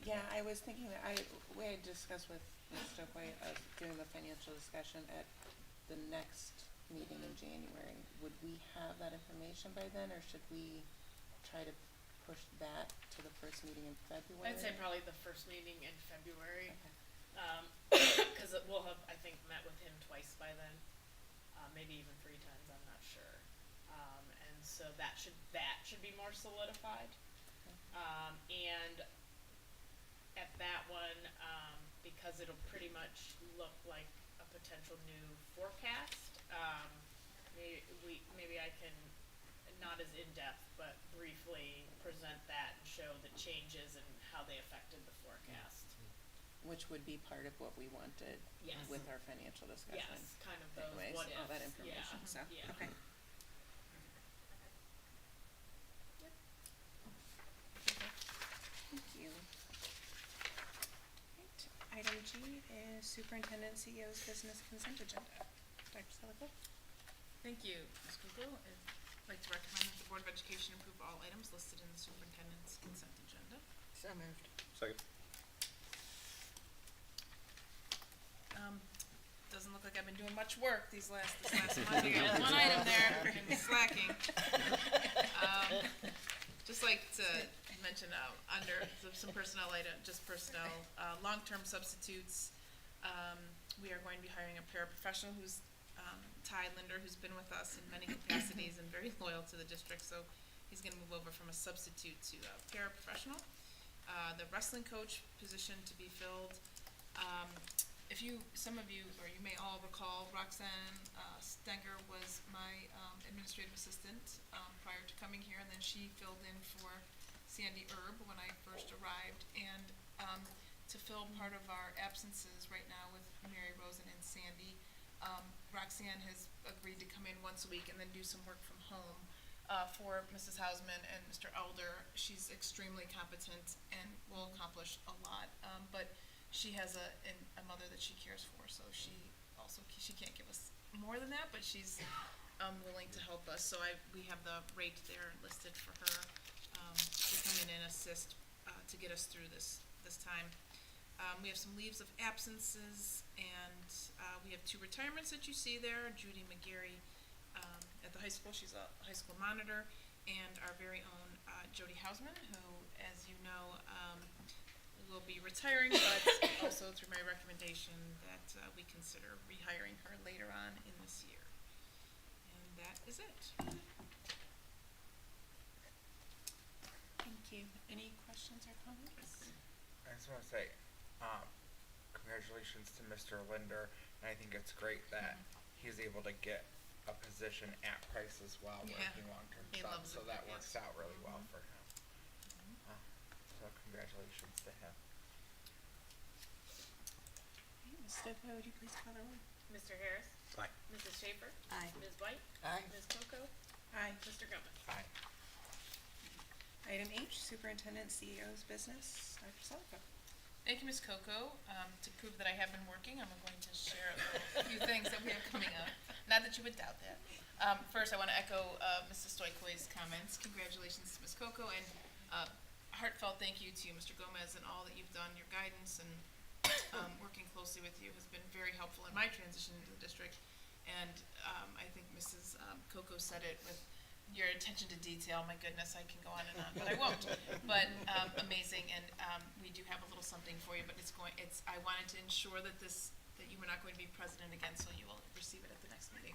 Yeah, I was thinking that we had discussed with Ms. Stokely of doing the financial discussion at the next meeting in January. Would we have that information by then, or should we try to push that to the first meeting in February? I'd say probably the first meeting in February, Okay. cause we'll have, I think, met with him twice by then, maybe even 3 times, I'm not sure. And so that should be more solidified. And at that one, because it'll pretty much look like a potential new forecast, maybe I can, not as in-depth, but briefly present that and show the changes and how they affected the forecast. which would be part of what we wanted Yes. with our financial discussion. Yes, kind of those Anyways, what all that ifs, yeah, information, so, yeah. okay. Thank you. Right. Item G is Superintendent CEO's Business Consent Agenda. Dr. Selico? Thank you, Ms. Kugel. I'd like to recommend that the Board of Education approve all items listed in the superintendent's consent agenda. So moved. Second. Doesn't look like I've been doing much work this last month. I got one item there, and slacking. Just like to mention, under some personnel item, just personnel, long-term substitutes. We are going to be hiring a paraprofessional who's, Ty Linder, who's been with us in many capacities and very loyal to the district, so he's gonna move over from a substitute to a paraprofessional. The wrestling coach position to be filled. Some of you, or you may all recall, Roxanne Stenger was my administrative assistant prior to coming here, and then she filled in for Sandy Erb when I first arrived. And to fill part of our absences right now with Mary Rosen and Sandy, Roxanne has agreed to come in once a week and then do some work from home for Mrs. Hausman and Mr. Elder. She's extremely competent and will accomplish a lot, but she has a mother that she cares for, so she can't give us more than that, but she's willing to help us. So we have the rate there listed for her to come in and assist to get us through this time. We have some leaves of absences, and we have 2 retirements that you see there. Judy McGarry at the high school, she's a high school monitor, and our very own Jody Hausman, who, as you know, will be retiring, but also through my recommendation that we consider rehiring her later on in this year. And that is it. Thank you. Any questions or comments? I just wanna say, congratulations to Mr. Linder, and I think it's great that he's able to get a position at Price's while Yeah. working long-term He subs, loves so it, that yes. works out really well for him. So congratulations to him. Okay, Ms. Stokoe, would you please call the roll? Mr. Harris? Aye. Mrs. Schaefer? Aye. Ms. White? Aye. Ms. Coco? Aye. Mr. Gomez? Aye. Item H, Superintendent CEO's Business. Dr. Selico? Thank you, Ms. Coco. To prove that I have been working, I'm going to share a few things that we have coming up. Not that you would doubt that. First, I want to echo Mrs. Stoikoy's comments. Congratulations to Ms. Coco, and heartfelt thank you to Mr. Gomez and all that you've done. Your guidance and working closely with you has been very helpful in my transition into the district. And I think Mrs. Coco said it with your attention to detail. My goodness, I can go on and on, but I won't. But amazing, and we do have a little something for you. But I wanted to ensure that that you were not going to be president again, so you will receive it at the next meeting.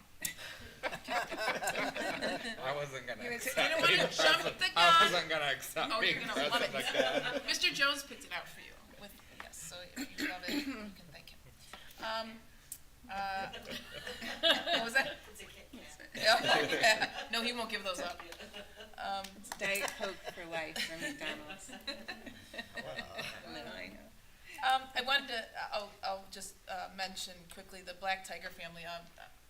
I wasn't gonna You accept don't want being to jump president. the I gun. wasn't gonna accept Oh, being you're gonna love president it. again. Mr. Jones picked it out for you. Yes, so if you love it, you can thank him. What was that? Yeah. No, he won't give those up. It's Diet Coke for life from McDonald's. No, I know. I wanted to, I'll just mention quickly the Black Tiger family.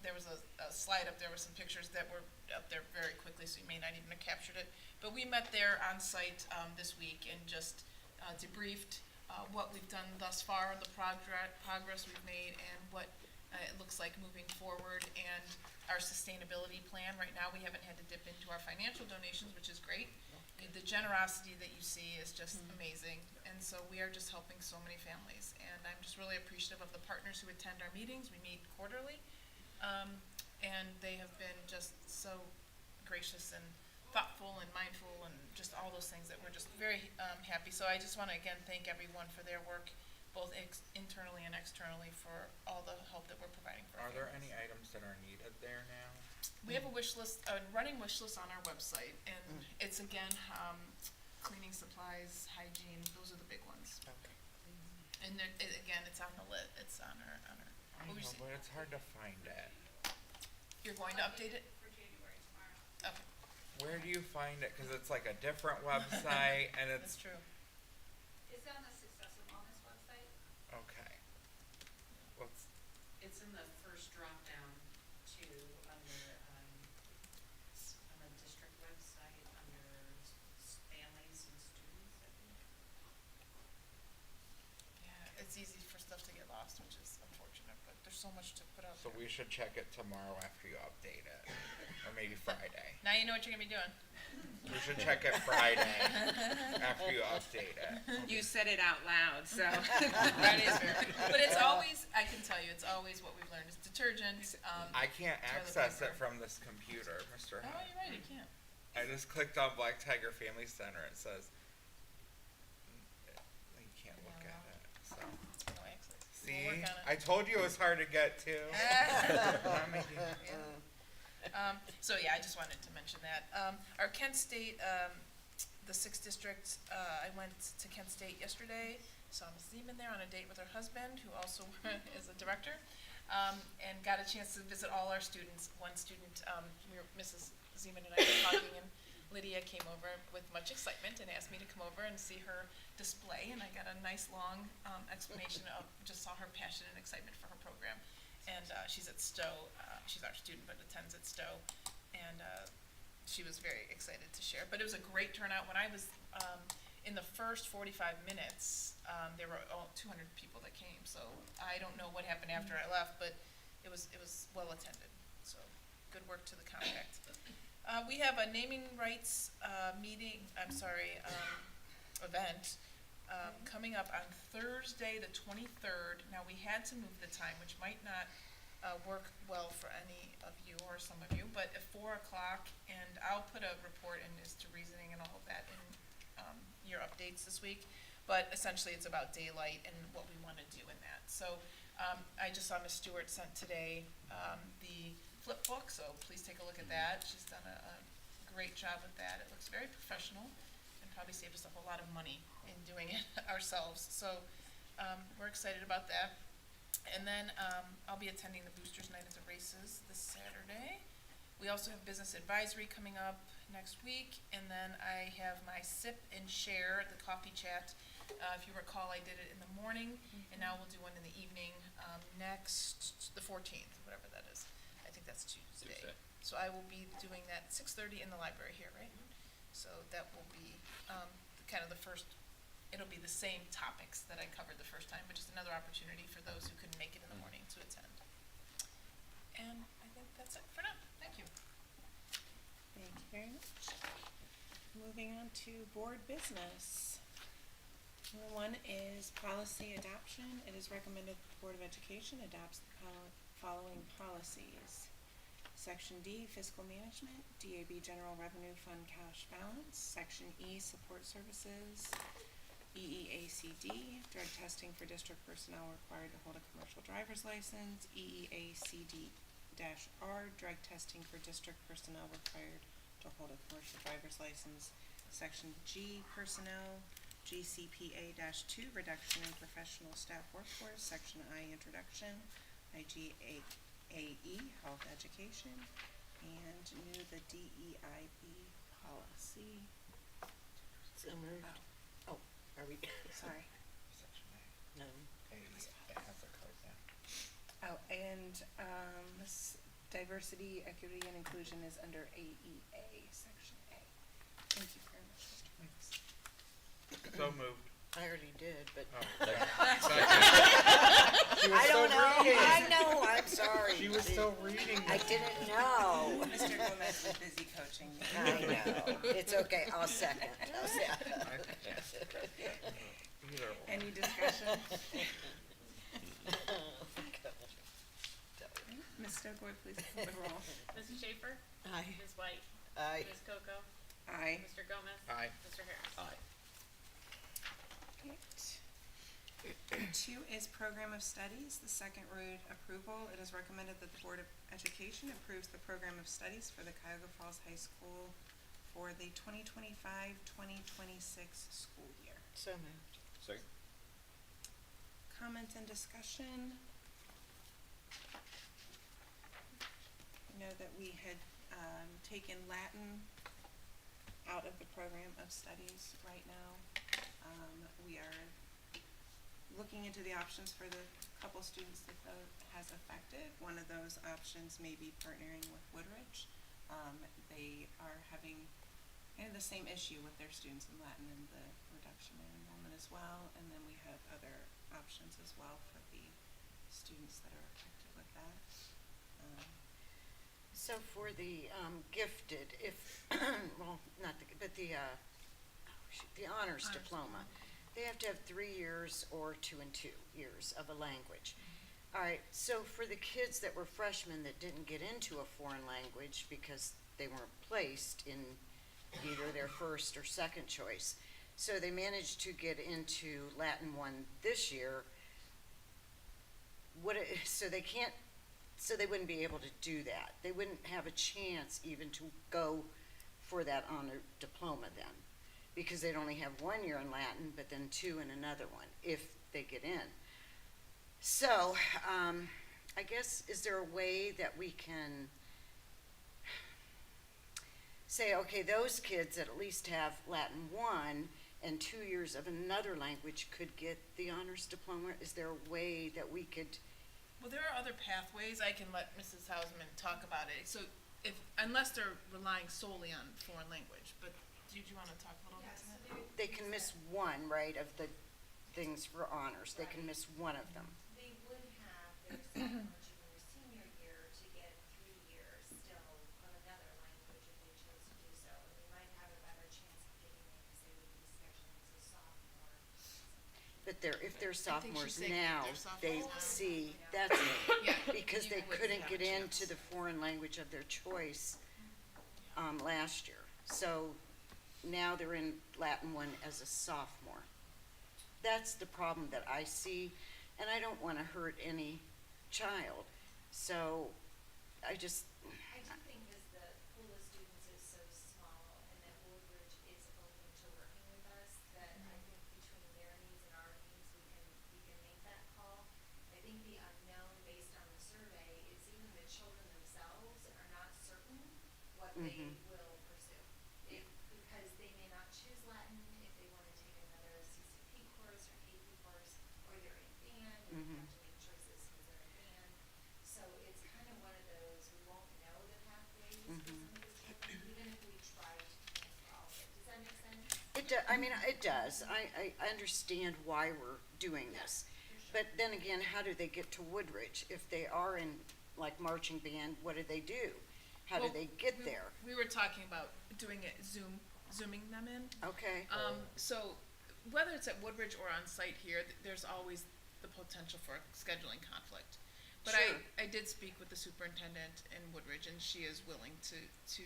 There was a slide up there with some pictures that were up there very quickly, so you may not even have captured it. But we met there on site this week and just debriefed what we've done thus far, the progress we've made, and what it looks like moving forward, and our sustainability plan. Right now, we haven't had to dip into our financial donations, which is great. The generosity that you see is just amazing, and so we are just helping so many families, and I'm just really appreciative of the partners who attend our meetings. We meet quarterly, and they have been just so gracious and thoughtful and mindful and just all those things that we're just very happy. So I just want to again thank everyone for their work, both internally and externally, for all the help that we're providing for our Are there families. any items that are needed there now? We have a wish list, a running wish list on our website, and it's again, cleaning supplies, hygiene, those are the big ones. Okay. And again, it's on the lit, it's on our, I what know, were you saying? but it's hard to find it. You're going to update it? For January tomorrow. Okay, Where do you find it? Cause it's like a different website and that's it's, true. It's on the Success and Wellness website. It's in the first drop down to under, on the district website, under families and students, I think. Yeah, it's easy for stuff to get lost, which is unfortunate, but there's so much to put out So there. we should check it tomorrow after you update it, or maybe Friday. Now you know what you're gonna be doing. We should check it Friday after you update it. You said it out loud, so. That is fair. But it's always, I can tell you, it's always what we've learned is detergent. I can't toilet access paper. it from this computer, Mr. Oh, Hunt. you're right, you can't. I just clicked on Black Tiger Family Center. It says you can't look at it. So No access. see, We'll work on it. I told you it was hard to get to. Not making- So yeah, I just wanted to mention that. Our Kent State, the sixth district, I went to Kent State yesterday, saw Ms. Zeman there on a date with her husband, who also is a director, and got a chance to visit all our students. One student, Mrs. Zeman and I were talking, and Lydia came over with much excitement and asked me to come over and see her display, and I got a nice long explanation of, just saw her passion and excitement for her program. And she's at Stowe, she's our student but attends at Stowe, and she was very excited to share. But it was a great turnout. When I was in the first 45 minutes, there were 200 people that came. So I don't know what happened after I left, but it was well attended. So good work to the compact. We have a naming rights event coming up on Thursday, the 23rd. Now, we had to move the time, which might not work well for any of you or some of you, but at 4 o'clock, and I'll put a report in as to reasoning and all of that in your updates this week. But essentially, it's about daylight and what we want to do in that. So I just saw Ms. Stewart sent today the flip book, so please take a look at that. She's done a great job with that. It looks very professional and probably saved us a whole lot of money in doing it ourselves. So we're excited about that. And then I'll be attending the Boosters Night at the Races this Saturday. We also have Business Advisory coming up next week. And then I have my Sip and Share, the coffee chat. If you recall, I did it in the morning, and now we'll do one in the evening next, the 14th, whatever that is. I think that's Tuesday. So I will be doing that at 6:30 in the library here, right? So that will be kind of the first, it'll be the same topics that I covered the first time, which is another opportunity for those who couldn't make it in the morning to attend. And I think that's it for now. Thank you. Thank you very much. Moving on to board business. Number one is policy adoption. It is recommended that the Board of Education adopts the following policies. Section D, fiscal management, DAB general revenue fund cash balance. Section E, support services. EEACD, drug testing for district personnel required to hold a commercial driver's license. EEACD-R, drug testing for district personnel required to hold a commercial driver's license. Section G, personnel. GCPA-2, reduction in professional staff workforce. Section I, introduction. IGAE, health education. And new, the DEIB policy. So moved. Oh, are we? Sorry. Section A. No. It has a code now. Oh, and this diversity, equity, and inclusion is under AEA, section A. Thank you very much, Mr. Banks. So moved. I already did, but Oh, I don't know. I know, I'm sorry. She was still reading. I didn't know. Mr. Gomez is busy coaching me. I know. It's okay. I'll second. Either one. Any discussion? Ms. Stokely, please call the roll. Mrs. Schaefer? Aye. Ms. White? Aye. Ms. Coco? Aye. Mr. Gomez? Aye. Mr. Harris? Aye. Two is program of studies, the second read approval. It is recommended that the Board of Education approves the program of studies for the Cuyahoga Falls High School for the 2025-2026 school year. So moved. Second. Comments and discussion? I know that we had taken Latin out of the program of studies right now. We are looking into the options for the couple students that has affected. One of those options may be partnering with Woodridge. They are having kind of the same issue with their students in Latin and the reduction in enrollment as well. And then we have other options as well for the students that are affected with that. So for the gifted, if, well, not the, but the honors diploma, they have to have 3 years or 2 and 2 years of a language. All right, so for the kids that were freshmen that didn't get into a foreign language because they weren't placed in either their first or second choice, so they managed to get into Latin 1 this year, so they can't, so they wouldn't be able to do that. They wouldn't have a chance even to go for that honor diploma then, because they'd only have 1 year in Latin, but then 2 in another one, if they get in. So, I guess, is there a way that we can say, okay, those kids that at least have Latin 1 and 2 years of another language could get the honors diploma? Is there a way that we could? Well, there are other pathways. I can let Mrs. Hausman talk about it. So if, unless they're relying solely on foreign language, but did you want to talk a little bit to that? They can miss one, right, of the things for honors. They can miss one of them. They would have their second in their senior year to get 3 years still of another language if they chose to do so. And they might have a better chance of getting in because they would be scheduling as a sophomore. But if they're sophomores saying now, they're sophomores they now. see, that's Yeah, because you they would couldn't have a get into chance. the foreign language of their choice, last year. So now they're in Latin 1 as a sophomore. That's the problem that I see, and I don't wanna hurt any child, so I just, I do think as the pool of students is so small and that Woodbridge is open to working with us, that I think between their needs and our needs, we can make that call. I think the unknown based on the survey is even the children themselves are not certain what they will pursue. Because they may not choose Latin if they wanna take another CCP course or AP course, or they're in band and they have to make choices because they're in band. So it's kind of one of those, we won't know the pathways for some of the children, even if we try to transfer all of it. Does that make sense? I mean, it does. I understand why we're doing this. But then again, how do they get to Woodridge? If they are in, like, marching band, what do they do? How do Well, they get there? We were talking about doing it zooming them in. Okay, So whether it's at Woodbridge or on site here, there's always the potential for a scheduling conflict. But Sure. I did speak with the superintendent in Woodridge, and she is willing to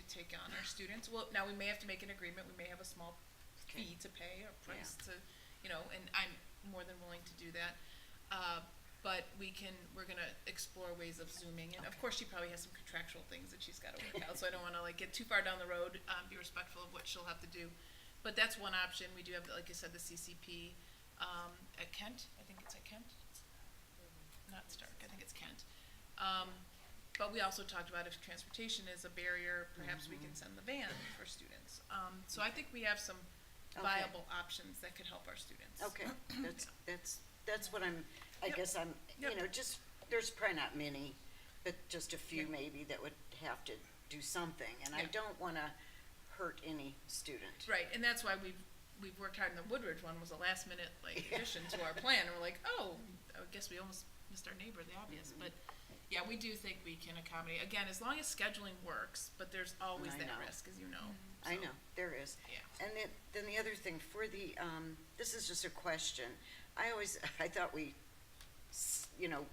take on our students. Well, now we may have to make an agreement, we may have a small fee to pay or price to, and I'm more than willing to do that. But we're gonna explore ways of zooming, and of course, she probably has some contractual things that she's gotta work out, so I don't wanna get too far down the road, be respectful of what she'll have to do. But that's one option. We do have, like you said, the CCP, at Kent. I think it's at Kent. Not Stark, I think it's Kent. But we also talked about if transportation is a barrier, perhaps we can send the van for students. So I think we have some viable options that could help our students. okay, that's what I guess I'm, just, there's probably not many, but just a few Yep. maybe that would have to do something, and I Yeah. don't wanna hurt any student. Right, and that's why we've worked hard, and the Woodridge one was a last minute, addition to our plan, and we're like, oh, I guess we almost missed our neighbor, the obvious, but, yeah, we do think we can accommodate, again, as long as scheduling works, but there's always I that know. risk, as you know. I so, know, there is. Yeah. And then the other thing, for the, this is just a question, I thought we,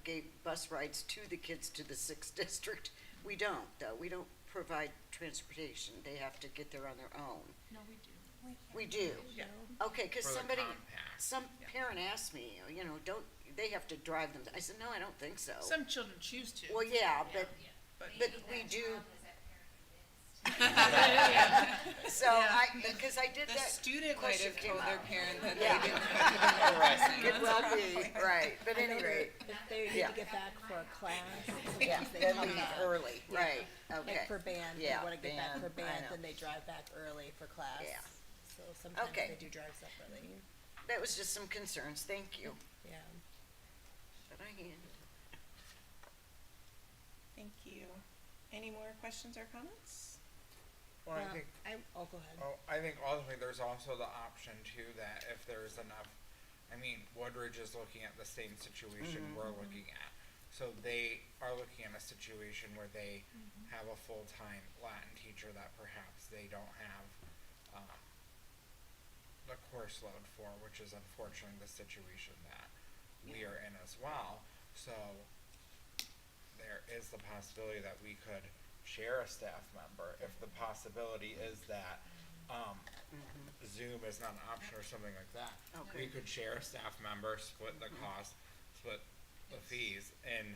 gave bus rides to the kids to the 6th district. We don't, though, we don't provide transportation, they have to get there on their own. No, we do. We do? Yeah. Okay, cause For the somebody, compact. some Yeah. parent asked me, don't, they have to drive them, I said, no, I don't think so. Some children choose to. Well, yeah, but But we do, Is that parent convinced? so because I did The that. student might question have came told their up. parent that Yeah. they didn't have to be harassing. It will be, right, but I know anyway, that if they need Yeah. to get back for a class, yeah, sometimes they they come leave back. early, Yeah. right, okay. Like for band, they Yeah, wanna get back for band, I band, know. then they drive back early for class. Yeah. So sometimes Okay. they do drive separately. that was just some concerns, thank you. Yeah. But I handled it. Thank you. Any more questions or comments? Well, I think, Oh, go ahead. I think ultimately there's also the option too that if there's enough, I mean, Woodridge is looking at the same situation we're looking at. So they are looking at a situation where they have a full-time Latin teacher that perhaps they don't have, the course load for, which is unfortunately the situation that we are in as well. So there is the possibility that we could share a staff member if the possibility is that Zoom is not an option or something like that. We could share a staff member, split the cost, split the fees. In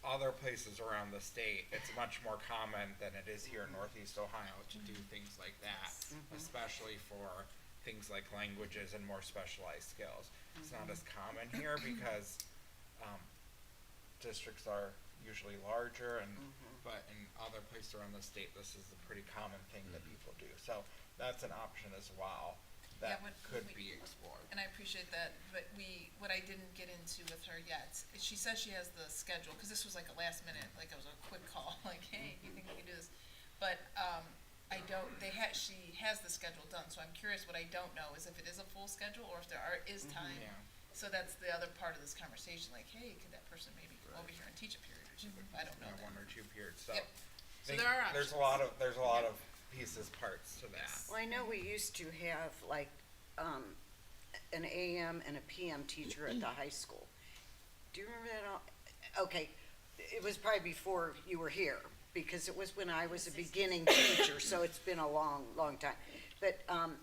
other places around the state, it's much more common than it is here in Northeast Ohio to do things like that, especially for things like languages and more specialized skills. It's not as common here because districts are usually larger, and but in other places around the state, this is a pretty common thing that people do. So that's an option as well that could be explored. And I appreciate that, but what I didn't get into with her yet, is she says she has the schedule, cause this was like a last minute, like it was a quick call, like, hey, do you think we can do this? But, she has the schedule done, so I'm curious, what I don't know is if it is a full schedule, or if there is time. Yeah. So that's the other part of this conversation, like, hey, could that person maybe come over here and teach a period or two? I don't know Yeah, that. 1 or 2 periods. So, Yep. I So think there are there's a options. lot of pieces, parts to that. Well, I know we used to have like, an AM and a PM teacher at the high school. Do you remember that all? Okay, it was probably before you were here, because it was when I was a beginning teacher, so it's been a long, long time. But,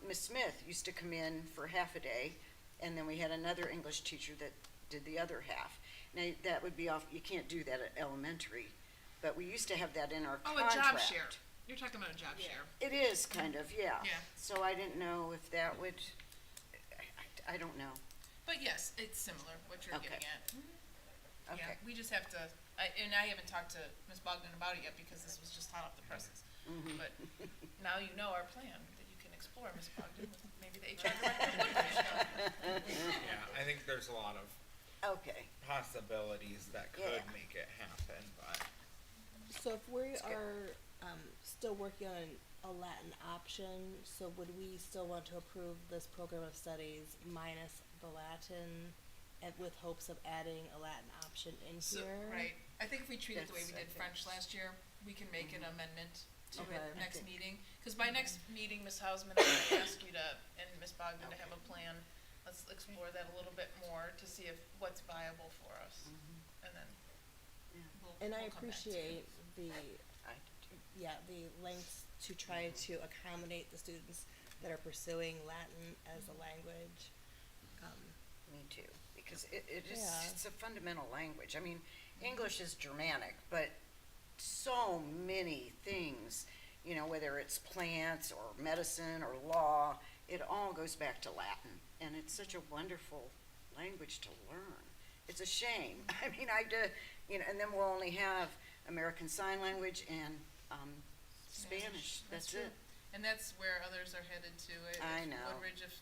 Miss Smith used to come in for half a day, and then we had another English teacher that did the other half. Now, that would be off, you can't do that at elementary, but we used to have that in our Oh, contract. a job share. You're talking about a job share. It is kind of, yeah. Yeah. So I didn't know if that would, I don't know. But yes, it's similar, what you're Okay. getting at. Yeah, Okay. we just have to, and I haven't talked to Ms. Bogdan about it yet, because this was just hot off the presses. But now you know our plan, that you can explore, Ms. Bogdan, with maybe the HR director of Woodbridge. Yeah, I think there's a lot of Okay. possibilities that could Yeah. make it happen, but So if we are, still working on a Latin option, so would we still want to approve this program of studies minus the Latin, and with hopes of adding a Latin option in So, here? right, I think if we treat it the way we That's, I did think- French last year, we can make an amendment to Okay. it I next think- meeting. Cause by next meeting, Ms. Hausman, I'm gonna ask you to, and Ms. Bogdan to have a plan. Let's explore that a little bit more to see if, what's viable for us, and then we'll And I we'll come back to it. appreciate the, I the lengths to try to accommodate the students that are pursuing Latin as a language. Me too, because it is, Yeah. it's a fundamental language. I mean, English is Germanic, but so many things, you know, whether it's plants or medicine or law, it all goes back to Latin. And it's such a wonderful language to learn. It's a shame. I mean, and then we'll only have American Sign Language and, Spanish. That's true. it. And that's where others are headed to. I know. Woodridge, if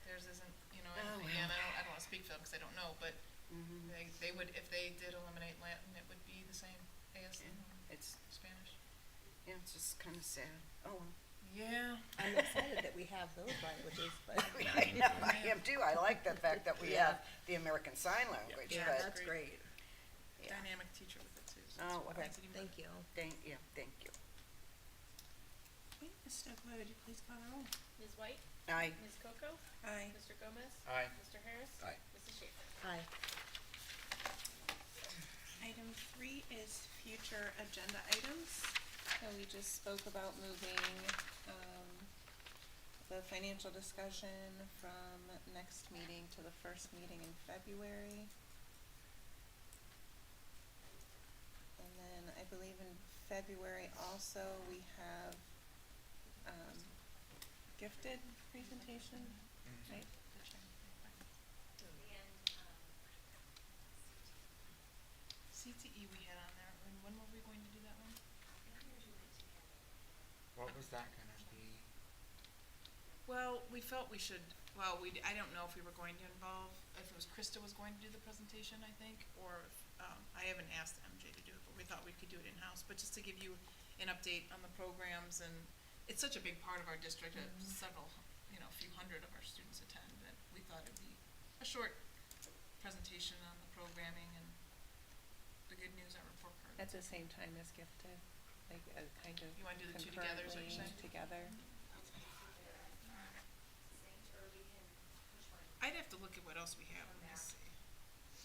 theirs isn't, Oh, again, well. I don't wanna speak for them, cause I don't know, but they would, if they did eliminate Latin, it would be the same as It's, Spanish. yeah, it's just kinda sad. Oh, well. Yeah. I'm excited that we have those languages, but. I know, I am too. I like the fact that we have the American Sign Language, Yeah, but, that's great. yeah. Dynamic teacher with it too. So Oh, that's what okay. makes it even Thank you. Thank you. Okay, Ms. Stokely, would you please call the roll? Ms. White? Aye. Ms. Coco? Aye. Mr. Gomez? Aye. Mr. Harris? Aye. Mrs. Schaefer? Hi. Item 3 is future agenda items. So we just spoke about moving, the financial discussion from next meeting to the first meeting in February. And then I believe in February also, we have, gifted presentation, right? CTE we had on there, and when were we going to do that one? what was that gonna be? Well, we felt we should, well, I don't know if we were going to involve, if it was Krista was going to do the presentation, I think, or, I haven't asked MJ to do it, but we thought we could do it in-house, but just to give you an update on the programs, and it's such a big part of our district, that several, a few hundred of our students attend, that we thought it'd be a short presentation on the programming and the good news, our report card. At the same time as gifted, like a kind of You wanna do the two together, is what you're saying? together. Saint, or we can, which one? I'd have to look at what else we have, let me see.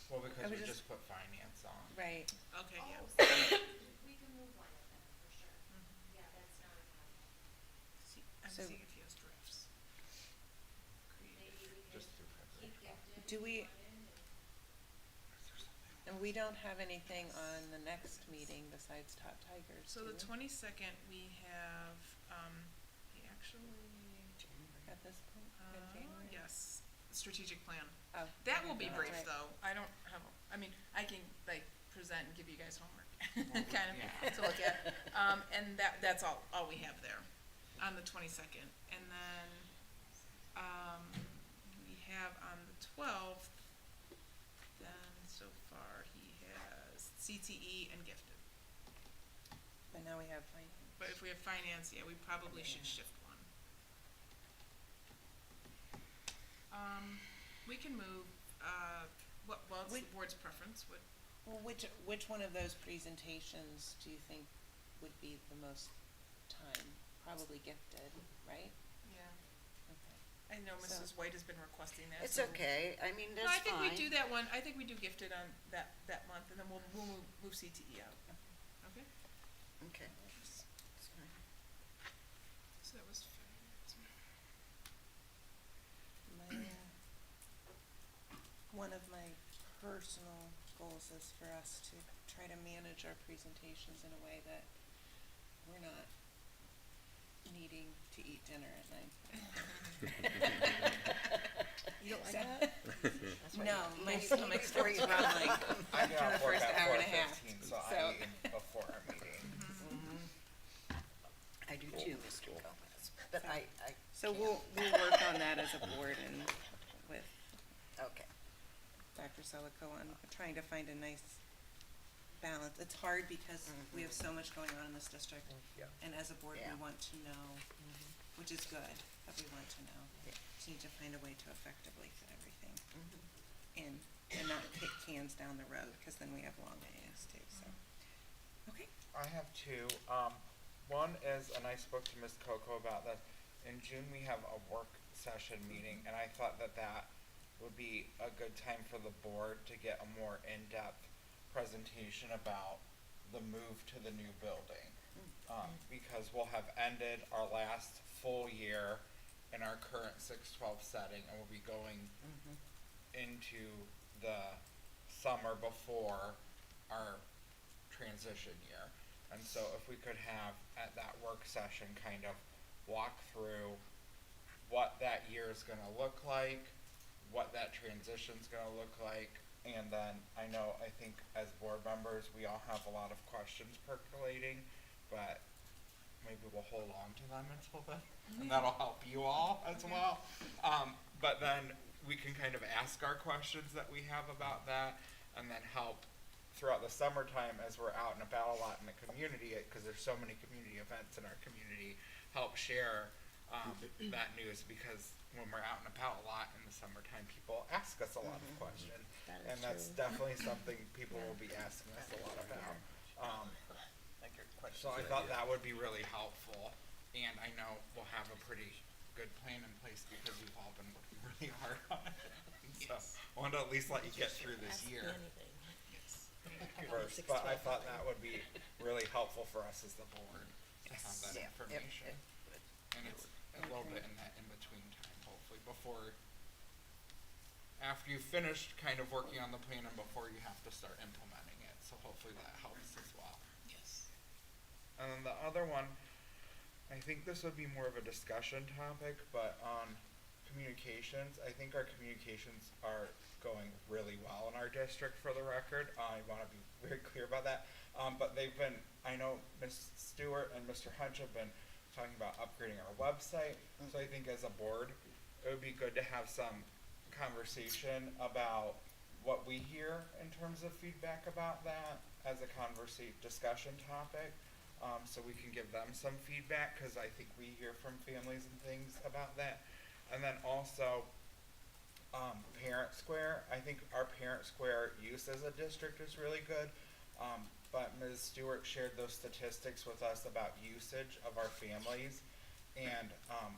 Well, I because we was just put finance on. Right. Okay, yeah. Oh, so we can move one of them, for sure. Yeah, that's not a problem. See, I'm So- seeing if he has drafts. Creative. Maybe we can Just through keep preparation. gifted. Do we- one in and- And we don't have anything on the next meeting besides Top Tigers, So do the we? 22nd, we have, he actually, At this point, in January? yes, strategic plan. Oh, That will okay, be that's brief, right. though. I don't have, I mean, I can, like, present and give you guys homework, Well, kind of, yeah. to look at. And that's all we have there on the 22nd. And then, we have on the 12th, then so far he has CTE and gifted. But now we have finance. But if we have finance, yeah, we probably should shift one. We can move, well, it's the board's preference, Well, which one of those presentations do you think would be the most time? Probably gifted, right? yeah. Okay. I know So- Mrs. White has been requesting that. It's so- okay, I mean, No, that's I think fine. we do that one, I think we do gifted on that month, and then we'll move CTE out. Okay? Okay. So that was One of my personal goals is for us to try to manage our presentations in a way that we're not needing to eat dinner at night. You don't like that? No, my stomach starts rumbling I get for the off work first at hour and a half. 4:15, so so- I eat before our meeting. I do too, Mr. Gomez, but I So can't. we'll work on that as a board and with Okay. Dr. Selico on trying to find a nice balance. It's hard because we have so much going on in this district. Yeah. And as a board, we Yeah. want to know, which is good, that we want to know. Yeah. Just need to find a way to effectively fit everything in and not kick cans down the road, because then we have long days too, so. Okay. I have two. One is, and I spoke to Ms. Coco about this, in June we have a work session meeting, and I thought that would be a good time for the board to get a more in-depth presentation about the move to the new building. Because we'll have ended our last full year in our current 6-12 setting, and we'll be going into the summer before our transition year. And so if we could have at that work session kind of walk through what that year is gonna look like, what that transition's gonna look like, and then I think as board members, we all have a lot of questions percolating, but maybe we'll hold on to them until then, and that'll help you all as well. But then we can kind of ask our questions that we have about that, and then help throughout the summertime as we're out and about a lot in the community, because there's so many community events in our community, help share that news, because when we're out and about a lot in the summertime, people ask us a lot of questions. That is And that's true. definitely something people will be asking us a lot about. So I thought that would be really helpful, and I know we'll have a pretty good plan in place because we've all been working really hard on it. So I wanted to at least let you get through this year first, but I thought that would be really helpful for us as the board to have that Yeah, information. And it's a little bit in that in-between time, hopefully, before, after you've finished kind of working on the plan and before you have to start implementing it, so hopefully that helps as well. Yes. And then the other one, I think this would be more of a discussion topic, but on communications, I think our communications are going really well in our district, for the record. I wanna be very clear about that. But they've been, I know Ms. Stewart and Mr. Hunch have been talking about upgrading our website. So I think as a board, it would be good to have some conversation about what we hear in terms of feedback about that as a discussion topic. So we can give them some feedback, cause I think we hear from families and things about that. And then also, Parent Square, I think our Parent Square use as a district is really good. But Ms. Stewart shared those statistics with us about usage of our families. And,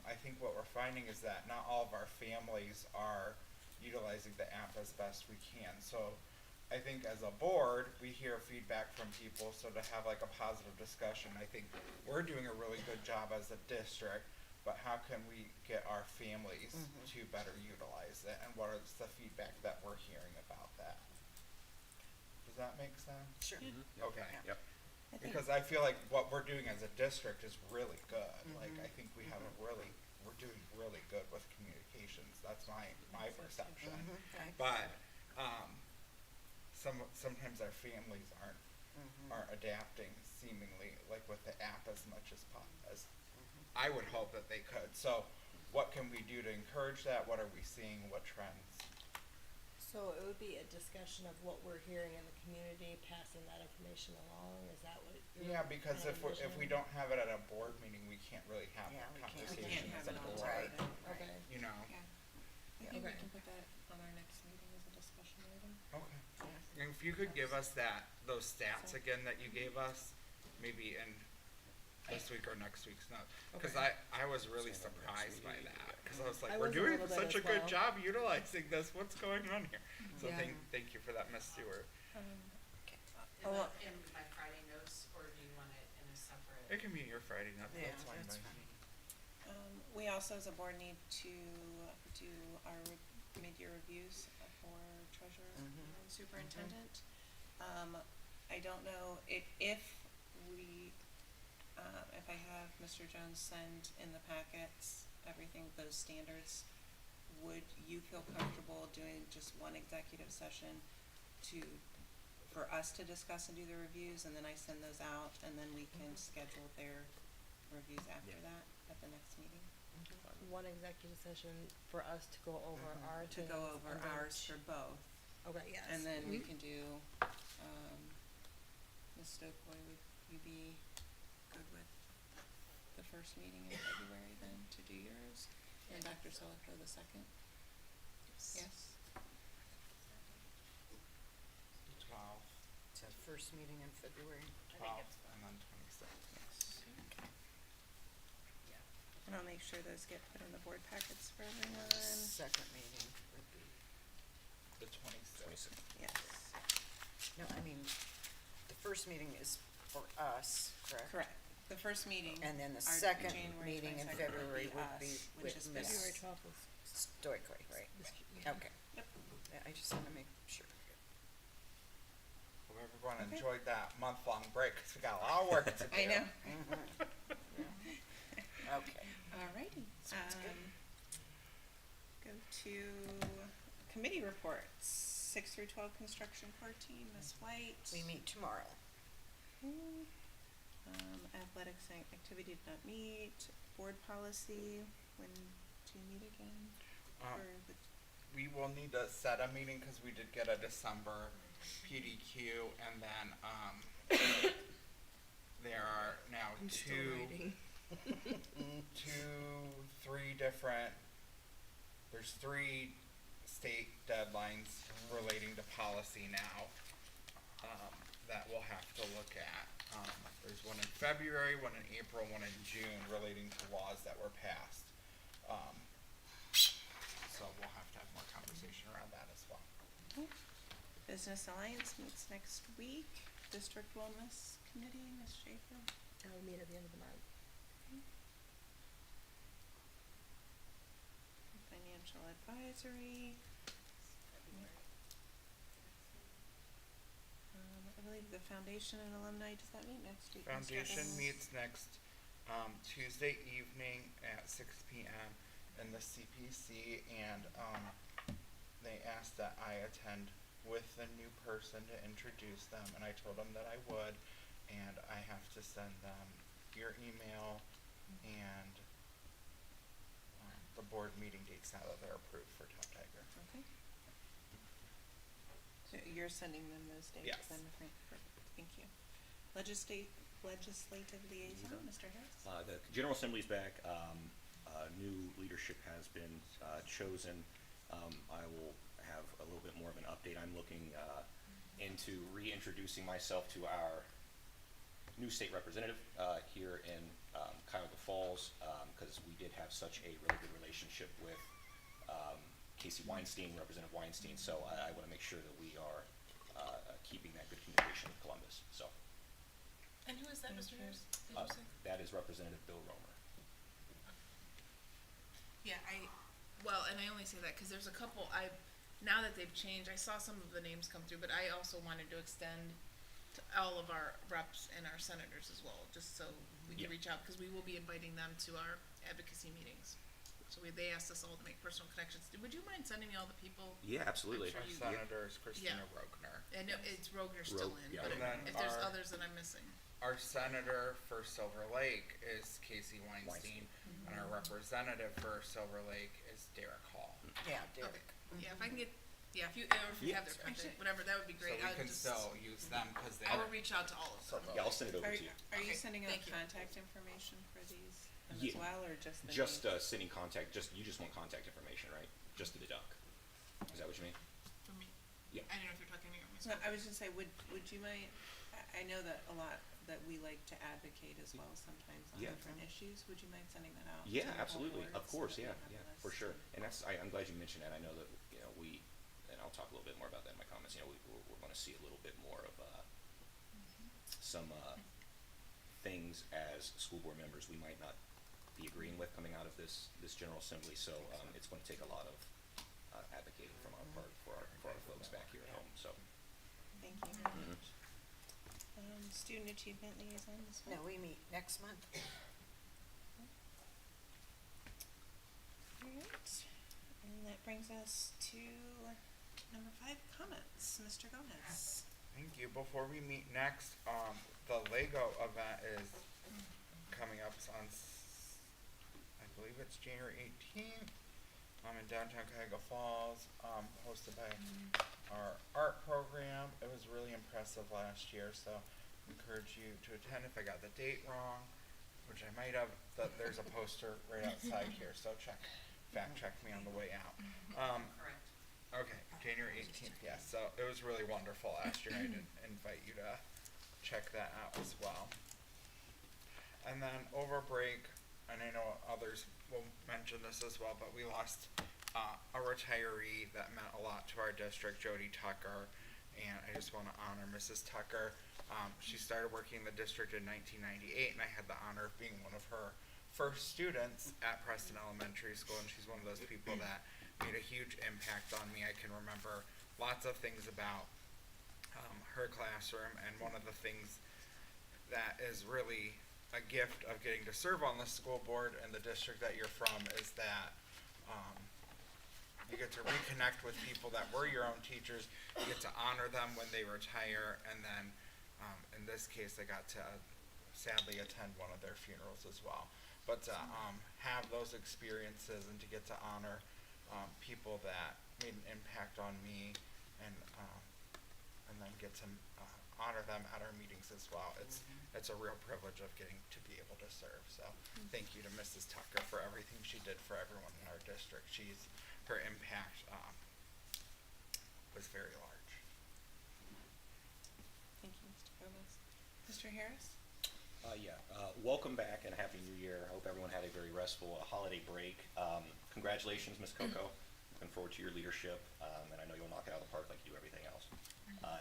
I think what we're finding is that not all of our families are utilizing the app as best we can. So I think as a board, we hear feedback from people, so to have like a positive discussion, I think we're doing a really good job as a district, but how can we get our families to better utilize it, and what is the feedback that we're hearing about that? Does that make sense? Sure. Okay. Yep. I think- Because I feel like what we're doing as a district is really good. Like, I think we have we're doing really good with communications. That's my perception. Okay. But, sometimes our families aren't adapting seemingly, like with the app as much as I would hope that they could. So what can we do to encourage that? What are we seeing? What trends? So it would be a discussion of what we're hearing in the community, passing that information along, is that what you're Yeah, because kind of if we envisioning? don't have it at a board meeting, we can't really have Yeah, that we can't. We conversation can't as have a it on board. Friday. Okay, You know? Yeah. I think we Okay. can put that on our next meeting as a discussion item. Okay. And if you could give us those stats again that you gave us, maybe in this week or next week's note, because I was really surprised by that, because I was like, I we're was a doing little bit such a as good well. job utilizing this, what's going on here? So Yeah. thank you for that, Ms. Stewart. Oh, In my Friday notes, or do you want it in a separate? It can be your Friday note, Yeah, that's fine that's by fine. me. We also as a board need to do our mid-year reviews for treasurer and superintendent. I don't know if I have Mr. Jones send in the packets, everything, those standards, would you feel comfortable doing just one executive session for us to discuss and do the reviews, and then I send those out, and then we can schedule their reviews after that at the next meeting? one executive session for us to go over our To things. go over and then ours for both. Okay, yes. And then we can do, Ms. Stokely, would you be good with the first meeting in February then to do yours? And Dr. Selico the second? Yes? 12, So first meeting in February. 12, and then 26. Yes. And I'll make sure those get put in the board packets for everyone. Second meeting would be, The 26th. Yes. no, I mean, the first meeting is for us, correct? Correct. The first meeting. And then the our second January meeting in 22nd February would us, be which with is Ms. February Ms. 12th is. Stoickley, right? Okay. Yep. Yeah, I just wanna make sure. Hope everyone Okay. enjoyed that month-long break, because we got a lot of work to do. I know. Okay. Alrighty. Sounds good. Go to committee reports, 6 through 12 construction core team, Ms. White. We meet tomorrow. Okay. Athletics and activity did not meet, board policy, when do you meet again? Um, For the- We will need to set a meeting, because we did get a December PDQ, and then, there are now I'm still writing. there's 3 state deadlines relating to policy now, that we'll have to look at. There's one in February, one in April, one in June relating to laws that were passed. So we'll have to have more conversation around that as well. Business Alliance meets next week, District Wellness Committee, Ms. Schaefer. We meet at the end of the month. Financial Advisory. I believe the Foundation and Alumni, does that meet next week? Mr. Foundation Evans? meets next, Tuesday evening at 6 p.m. in the CPC, and, they asked that I attend with the new person to introduce them, and I told them that I would, and I have to send them your email and, the board meeting dates. now that they're approved for Top Tiger. Okay. So you're sending them those dates Yes. then, thank you. Legislative liaison, Mr. Harris? The General Assembly's back. New leadership has been chosen. I will have a little bit more of an update. I'm looking into reintroducing myself to our new state representative here in Cuyahoga Falls, because we did have such a really good relationship with Casey Weinstein, Representative Weinstein. So I want to make sure that we are keeping that good communication with Columbus. So And who is that, Mr. Harris? Did uh, you say? that is Representative Bill Romer. Yeah, and I only say that because there's a couple, now that they've changed, I saw some of the names come through, but I also wanted to extend to all of our reps and our senators as well, just so we can Yeah. reach out, because we will be inviting them to our advocacy meetings. So they asked us all to make personal connections. Would you mind sending me all the people? Yeah, absolutely. I'm Our sure you- senator is Christina Yeah. Rogner. And it's Rogner still in, yeah. but And then if there's our- others that I'm missing. Our senator for Silver Lake is Casey Weinstein, and our representative for Silver Lake is Derek Hall. Yeah, Derek. Yeah, if I can get, if you have their Actually- contact, whatever, that would be So great. we I'll can just- still use them because they I will are. reach out to all of them. Yeah, I'll send it over Are, to you. are you Okay, sending out thank you. contact information for these as Yeah. well, or just the Just names? sending contact. You just want contact information, right? Just to the duck. Is that what you mean? For me. Yeah. I don't know if you're talking to me or No, myself. I was just say, would you mind, I know that a lot, that we like to advocate as well sometimes on Yeah. different issues, would you mind sending that out? to Yeah, the whole absolutely. board Of so course, that we yeah, have yeah, a for list? sure. And I'm glad you mentioned that. I know that, and I'll talk a little bit more about that in my comments, we're gonna see a little bit more of, some, things as school board members we might not be agreeing with coming out of this General Assembly. So, it's gonna take a lot of, advocating from our part for our folks back here at home, so. Thank you very Mhm. much. Student achievement liaison, this one? No, we meet next month. Alright, and that brings us to number 5, comments, Mr. Gomez. Thank you. Before we meet next, the Lego event is coming up on, I believe it's January 18th. In downtown Cuyahoga Falls, hosted by our art program. It was really impressive last year, so I encourage you to attend. If I got the date wrong, which I might have, there's a poster right outside here, so fact check me on the way out. Correct. Okay, January 18th, yes. So it was really wonderful last year. I did invite you to check that out as well. And then over break, and I know others will mention this as well, but we lost a retiree that meant a lot to our district, Jody Tucker, and I just want to honor Mrs. Tucker. She started working in the district in 1998, and I had the honor of being one of her first students at Preston Elementary School, and she's one of those people that made a huge impact on me. I can remember lots of things about her classroom, and one of the things that is really a gift of getting to serve on the school board and the district that you're from is that you get to reconnect with people that were your own teachers. You get to honor them when they retire, and then in this case, I got to sadly attend one of their funerals as well. But to have those experiences and to get to honor people that made an impact on me, and then get to honor them at our meetings as well. It's a real privilege of getting to be able to serve. So thank you to Mrs. Tucker for everything she did for everyone in our district. Her impact was very large. Thank you, Mr. Gomez. Mr. Harris? Welcome back and Happy New Year. I hope everyone had a very restful holiday break. Congratulations, Ms. Coco. Looking forward to your leadership, and I know you'll knock it out of the park like you do everything else.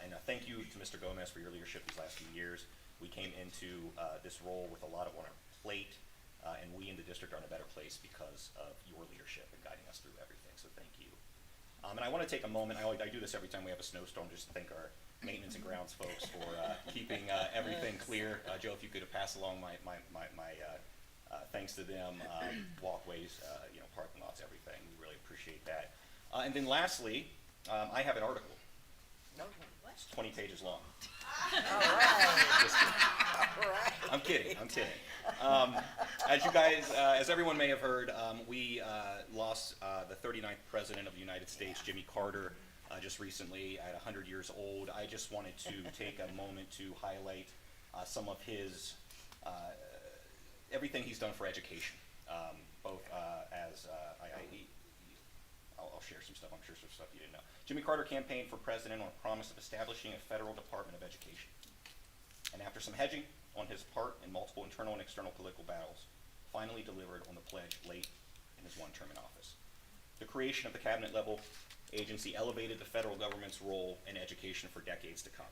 And thank you to Mr. Gomez for your leadership these last few years. We came into this role with a lot on our plate, and we in the district are in a better place because of your leadership and guiding us through everything, so thank you. And I want to take a moment, I do this every time we have a snowstorm, just to thank our maintenance and grounds folks for keeping everything clear. Joe, if you could pass along my thanks to them, walkways, parking lots, everything. We really appreciate that. And then lastly, I have an article. No, what? It's 20 pages long. All right. Just kidding. All right. I'm kidding. As you guys, as everyone may have heard, we lost the 39th President of the United States, Jimmy Carter, just recently at 100 years old. I just wanted to take a moment to highlight some of his, everything he's done for education, both as, I'll share some stuff, I'm sure some stuff you didn't know. Jimmy Carter campaigned for president on a promise of establishing a federal Department of Education. And after some hedging on his part in multiple internal and external political battles, finally delivered on the pledge late in his one term in office. The creation of the cabinet-level agency elevated the federal government's role in education for decades to come.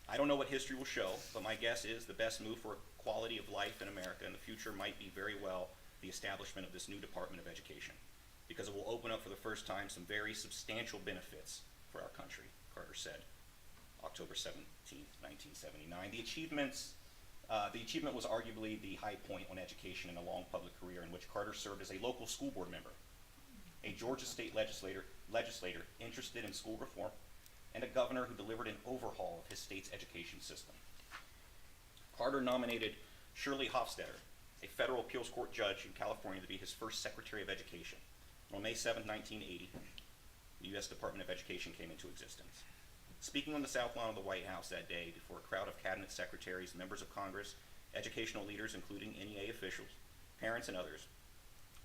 I don't know what history will show, but my guess is the best move for quality of life in America in the future might be very well the establishment of this new Department of Education, because it will open up for the first time some very substantial benefits for our country, Carter said, October 17, 1979. The achievement was arguably the high point on education in a long public career in which Carter served as a local school board member, a Georgia state legislator interested in school reform, and a governor who delivered an overhaul of his state's education system. Carter nominated Shirley Hofstetter, a federal appeals court judge in California, to be his first Secretary of Education. On May 7, 1980, the U.S. Department of Education came into existence. Speaking on the South Lawn of the White House that day before a crowd of cabinet secretaries, members of Congress, educational leaders, including NEA officials, parents, and others,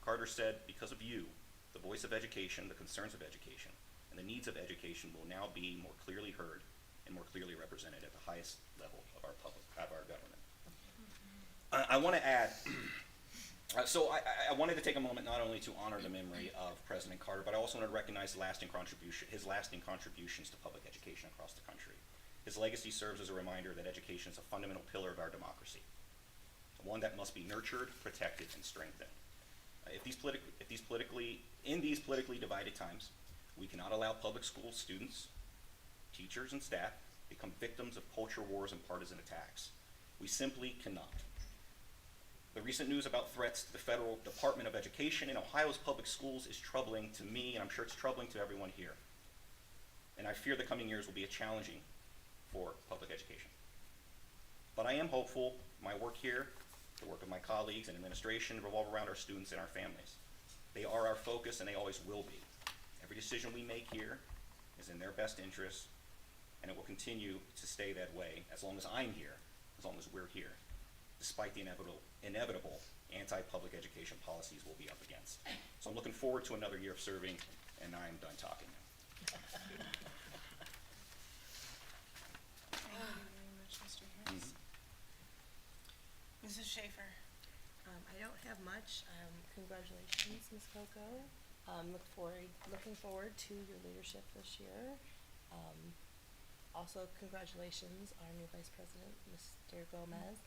Carter said, "Because of you, the voice of education, the concerns of education, and the needs of education will now be more clearly heard and more clearly represented at the highest level of our government." I want to add, so I wanted to take a moment not only to honor the memory of President Carter, but I also want to recognize his lasting contributions to public education across the country. His legacy serves as a reminder that education is a fundamental pillar of our democracy, one that must be nurtured, protected, and strengthened. In these politically divided times, we cannot allow public school students, teachers, and staff become victims of culture wars and partisan attacks. We simply cannot. The recent news about threats to the federal Department of Education in Ohio's public schools is troubling to me, and I'm sure it's troubling to everyone here. And I fear the coming years will be challenging for public education. But I am hopeful. My work here, the work of my colleagues and administration, revolve around our students and our families. They are our focus, and they always will be. Every decision we make here is in their best interest, and it will continue to stay that way as long as I'm here, as long as we're here, despite the inevitable anti-public education policies we'll be up against. So I'm looking forward to another year of serving, and I'm done talking now. Thank you very much, Mr. Harris. Mrs. Schaefer. I don't have much. Congratulations, Ms. Coco. Looking forward to your leadership this year. Also, congratulations, our new Vice President, Mr. Gomez.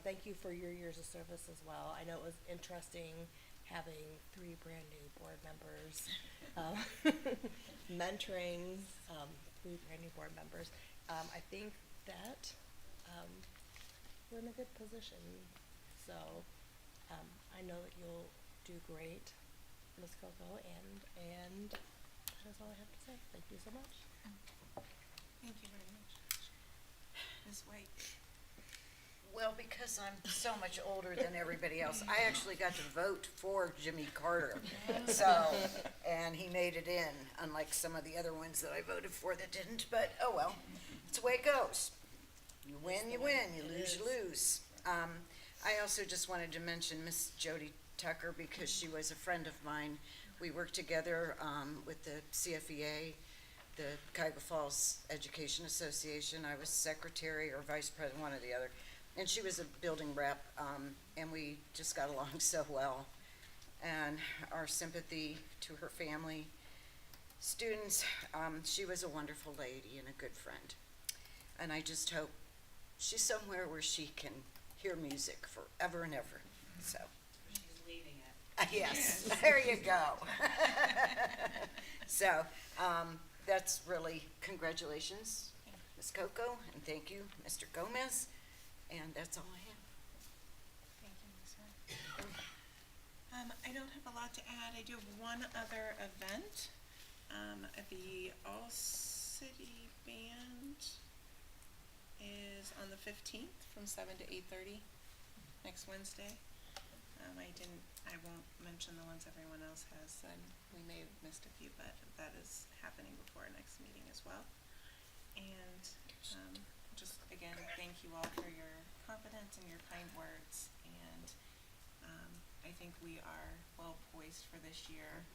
Thank you for your years of service as well. I know it was interesting having 3 brand new board members, mentoring 3 brand new board members. I think that we're in a good position. So I know that you'll do great, Ms. Coco, and that is all I have to say. Thank you so much. Thank you very much. Ms. White. Well, because I'm so much older than everybody else, I actually got to vote for Jimmy Carter. So, and he made it in, unlike some of the other ones that I voted for that didn't, but oh well, it's the way it goes. You win, you lose, you lose. I also just wanted to mention Miss Jody Tucker because she was a friend of mine. We worked together with the CFEA, the Cuyahoga Falls Education Association. I was secretary or vice president, one or the other. And she was a building rep, and we just got along so well. And our sympathy to her family, students, she was a wonderful lady and a good friend. And I just hope she's somewhere where she can hear music forever and ever, so. She's leading it. Yes, there you go. So, that's really, congratulations, Ms. Coco, and thank you, Mr. Gomez. And that's all I have. Thank you, Ms. White. I don't have a lot to add. I do have one other event. The All-City Band is on the 15th from 7 to 8:30 next Wednesday. I won't mention the ones everyone else has, and we may have missed a few, but that is happening before our next meeting as well. And, just again, thank you all for your confidence and your kind words, and, I think we are well poised for this year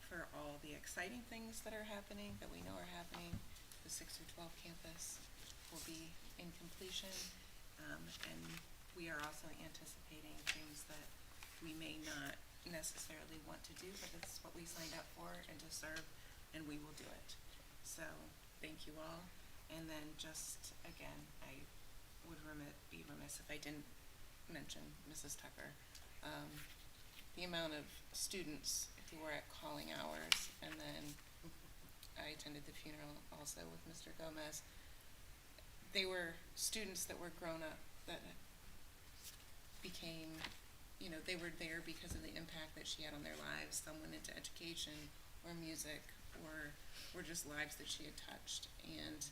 for all the exciting things that are happening, that we know are happening. The 6 through 12 campus will be in completion, and we are also anticipating things that we may not necessarily want to do, but this is what we signed up for and to serve, and we will do it. So, thank you all. And then just, again, I would be remiss if I didn't mention Mrs. Tucker. The amount of students who were at calling hours, and then I attended the funeral also with Mr. Gomez. They were students that were grown up, that became, they were there because of the impact that she had on their lives. Some went into education or music or just lives that she had touched. And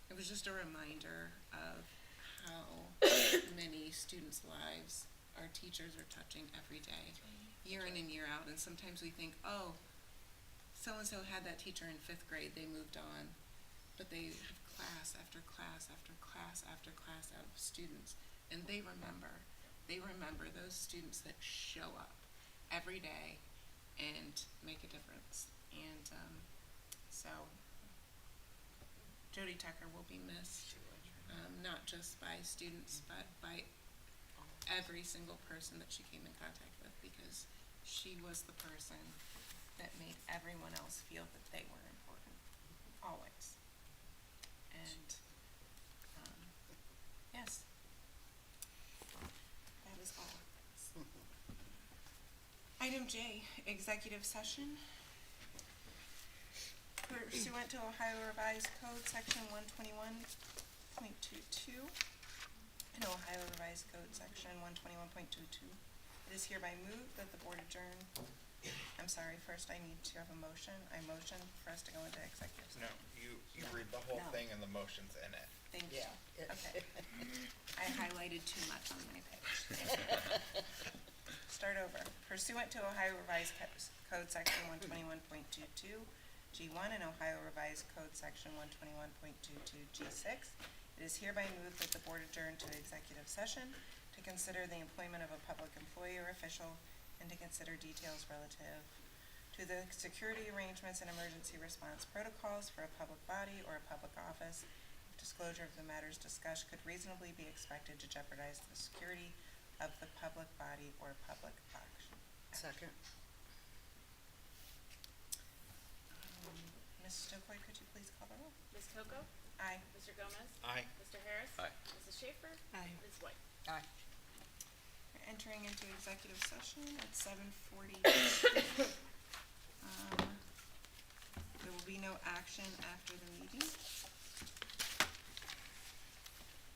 it was just a reminder of how many students' lives our teachers are touching every day, year in and year out. And sometimes we think, oh, so-and-so had that teacher in 5th grade, they moved on. But they have class after class after class after class out of students. And they remember those students that show up every day and make a difference. And so Jody Tucker will be missed, not just by students, but by every single person that she came in contact with, because she was the person that made everyone else feel that they were important, always. And, yes, that is all. Item J, executive session. Pursuant to Ohio Revised Code, Section 121.22, and Ohio Revised Code, Section 121.22, it is hereby moved that the board adjourn. I'm sorry, first I need to have a motion. I motion for us to go into executive session. No, you read the whole thing and the motion's in it. Thank you. Okay. I highlighted too much on my page. Start over. Pursuant to Ohio Revised Code, Section 121.22, G1, and Ohio Revised Code, Section 121.22, G6, it is hereby moved that the board adjourn to executive session to consider the employment of a public employee or official and to consider details relative to the security arrangements and emergency response protocols for a public body or a public office. If disclosure of the matters discussed could reasonably be expected to jeopardize the security of the public body or public action. Second. Ms. Stokely, could you please call the roll? Ms. Coco? Aye. Mr. Gomez? Aye. Mr. Harris? Aye. Mrs. Schaefer? Aye. Ms. White? Aye. We're entering into executive session at 7:40. There will be no action after the meeting.